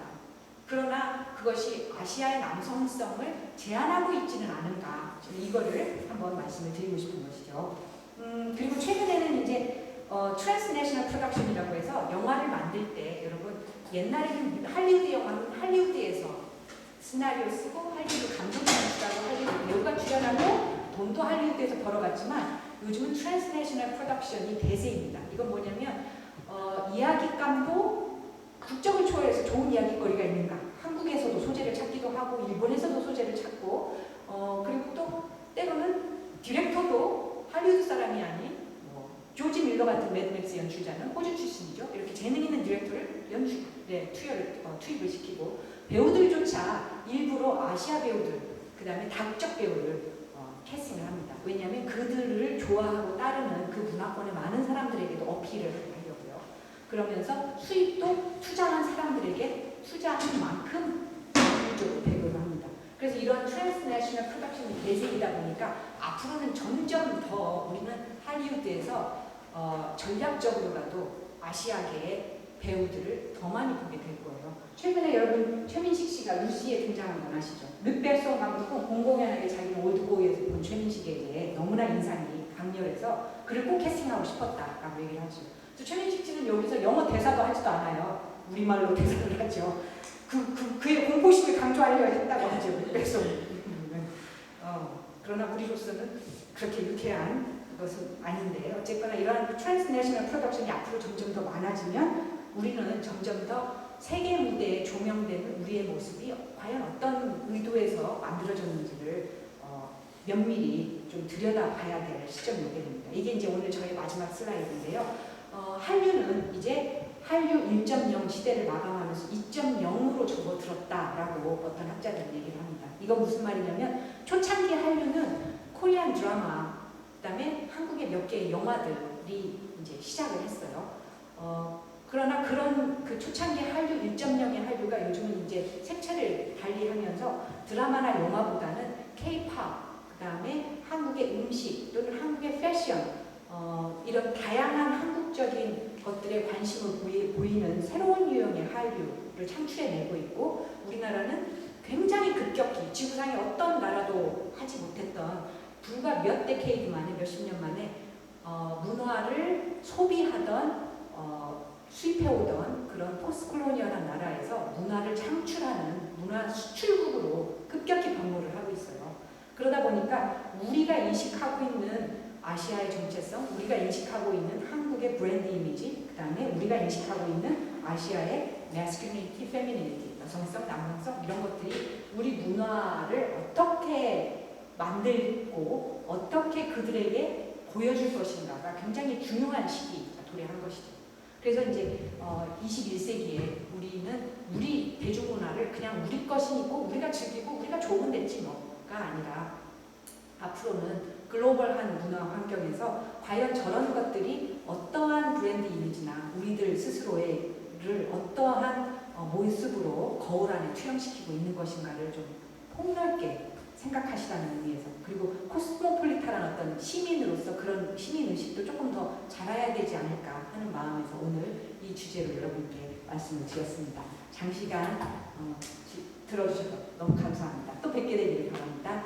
그러나 그것이 아시아의 남성성을 제한하고 있지는 않은가 이거를 한번 말씀을 드리고 싶은 것이죠. 그리고 최근에는 이제 트랜스내셔널 프로덕션이라고 해서 영화를 만들 때 여러분 옛날에는 할리우드 영화는 할리우드에서 시나리오 쓰고 할리우드 감독이 연출하고 할리우드 배우가 출연하고 돈도 할리우드에서 벌어갔지만 요즘은 트랜스내셔널 프로덕션이 대세입니다. 이건 뭐냐면 이야기감도 국적을 초월해서 좋은 이야기거리가 있는가? 한국에서도 소재를 찾기도 하고 일본에서도 소재를 찾고 그리고 또 때로는 디렉터도 할리우드 사람이 아닌 조지 밀러 같은 매드맥스 연출자는 호주 출신이죠. 이렇게 재능 있는 디렉터를 투입을 시키고 배우들조차 일부러 아시아 배우들 그 다음에 다국적 배우를 캐스팅을 합니다. 왜냐하면 그들을 좋아하고 따르는 그 문화권의 많은 사람들에게도 어필을 하려고요. 그러면서 수입도 투자한 사람들에게 투자한 만큼 적극적으로 배급을 합니다. 그래서 이런 트랜스내셔널 프로덕션이 대세이다 보니까 앞으로는 점점 더 우리는 할리우드에서 전략적으로라도 아시아계의 배우들을 더 많이 보게 될 거예요. 최근에 여러분 최민식 씨가 루시에 등장한 건 아시죠? 르베송 감독은 공공연하게 자기는 올드보이에서 본 최민식에게 너무나 인상이 강렬해서 그를 꼭 캐스팅하고 싶었다라고 얘기를 하죠. 최민식 씨는 여기서 영어 대사도 하지도 않아요. 우리말로 대사를 하죠. 그의 공포심을 강조하려 했다고 하죠. 르베송. 그러나 우리로서는 그렇게 유쾌한 것은 아닌데 어쨌거나 이러한 트랜스내셔널 프로덕션이 앞으로 점점 더 많아지면 우리는 점점 더 세계 무대에 조명되는 우리의 모습이 과연 어떤 의도에서 만들어졌는지를 면밀히 좀 좀 들여다봐야 될 시점이 오게 됩니다. 이게 이제 오늘 저의 마지막 슬라이드인데요. 한류는 이제 한류 1.0 시대를 마감하면서 2.0으로 접어들었다라고 어떤 학자들이 얘기를 합니다. 이건 무슨 말이냐면 초창기 한류는 코리안 드라마, 그다음에 한국의 몇 개의 영화들이 이제 시작을 했어요. 그러나 그런 그 초창기 한류 1.0의 한류가 요즘은 이제 색채를 달리하면서 드라마나 영화보다는 K-팝, 그다음에 한국의 음식 또는 한국의 패션, 이런 다양한 한국적인 것들에 관심을 보이는 새로운 유형의 한류를 창출해내고 있고, 우리나라는 굉장히 급격히 지구상의 어떤 나라도 하지 못했던 불과 몇 데케이드 만에, 몇십 년 만에 문화를 소비하던 수입해오던 그런 포스트콜로니얼한 나라에서 문화를 창출하는 문화 수출국으로 급격히 변모를 하고 있어요. 그러다 보니까 우리가 인식하고 있는 아시아의 정체성, 우리가 인식하고 있는 한국의 브랜드 이미지, 그 다음에 우리가 인식하고 있는 아시아의 masculinity, femininity, 여성성, 남성성, 이런 것들이 우리 문화를 어떻게 만들고 어떻게 그들에게 보여줄 것인가가 굉장히 중요한 시기가 도래한 것이죠. 그래서 이제 21세기에 우리는 우리 대중문화를 그냥 우리 것이고 우리가 즐기고 우리가 좋으면 됐지 뭐가 아니라 앞으로는 글로벌한 문화 환경에서 과연 저런 것들이 어떠한 브랜드 이미지나 우리들 스스로를 어떠한 모습으로 거울 안에 투영시키고 있는 것인가를 좀 폭넓게 생각하시라는 의미에서, 그리고 코스모폴리탄한 어떤 시민으로서 그런 시민의식도 조금 더 자라야 되지 않을까 하는 마음에서 오늘 이 주제로 여러분께 말씀을 드렸습니다. 장시간 들어주셔서 너무 감사합니다. 또 뵙게 되기를 바랍니다.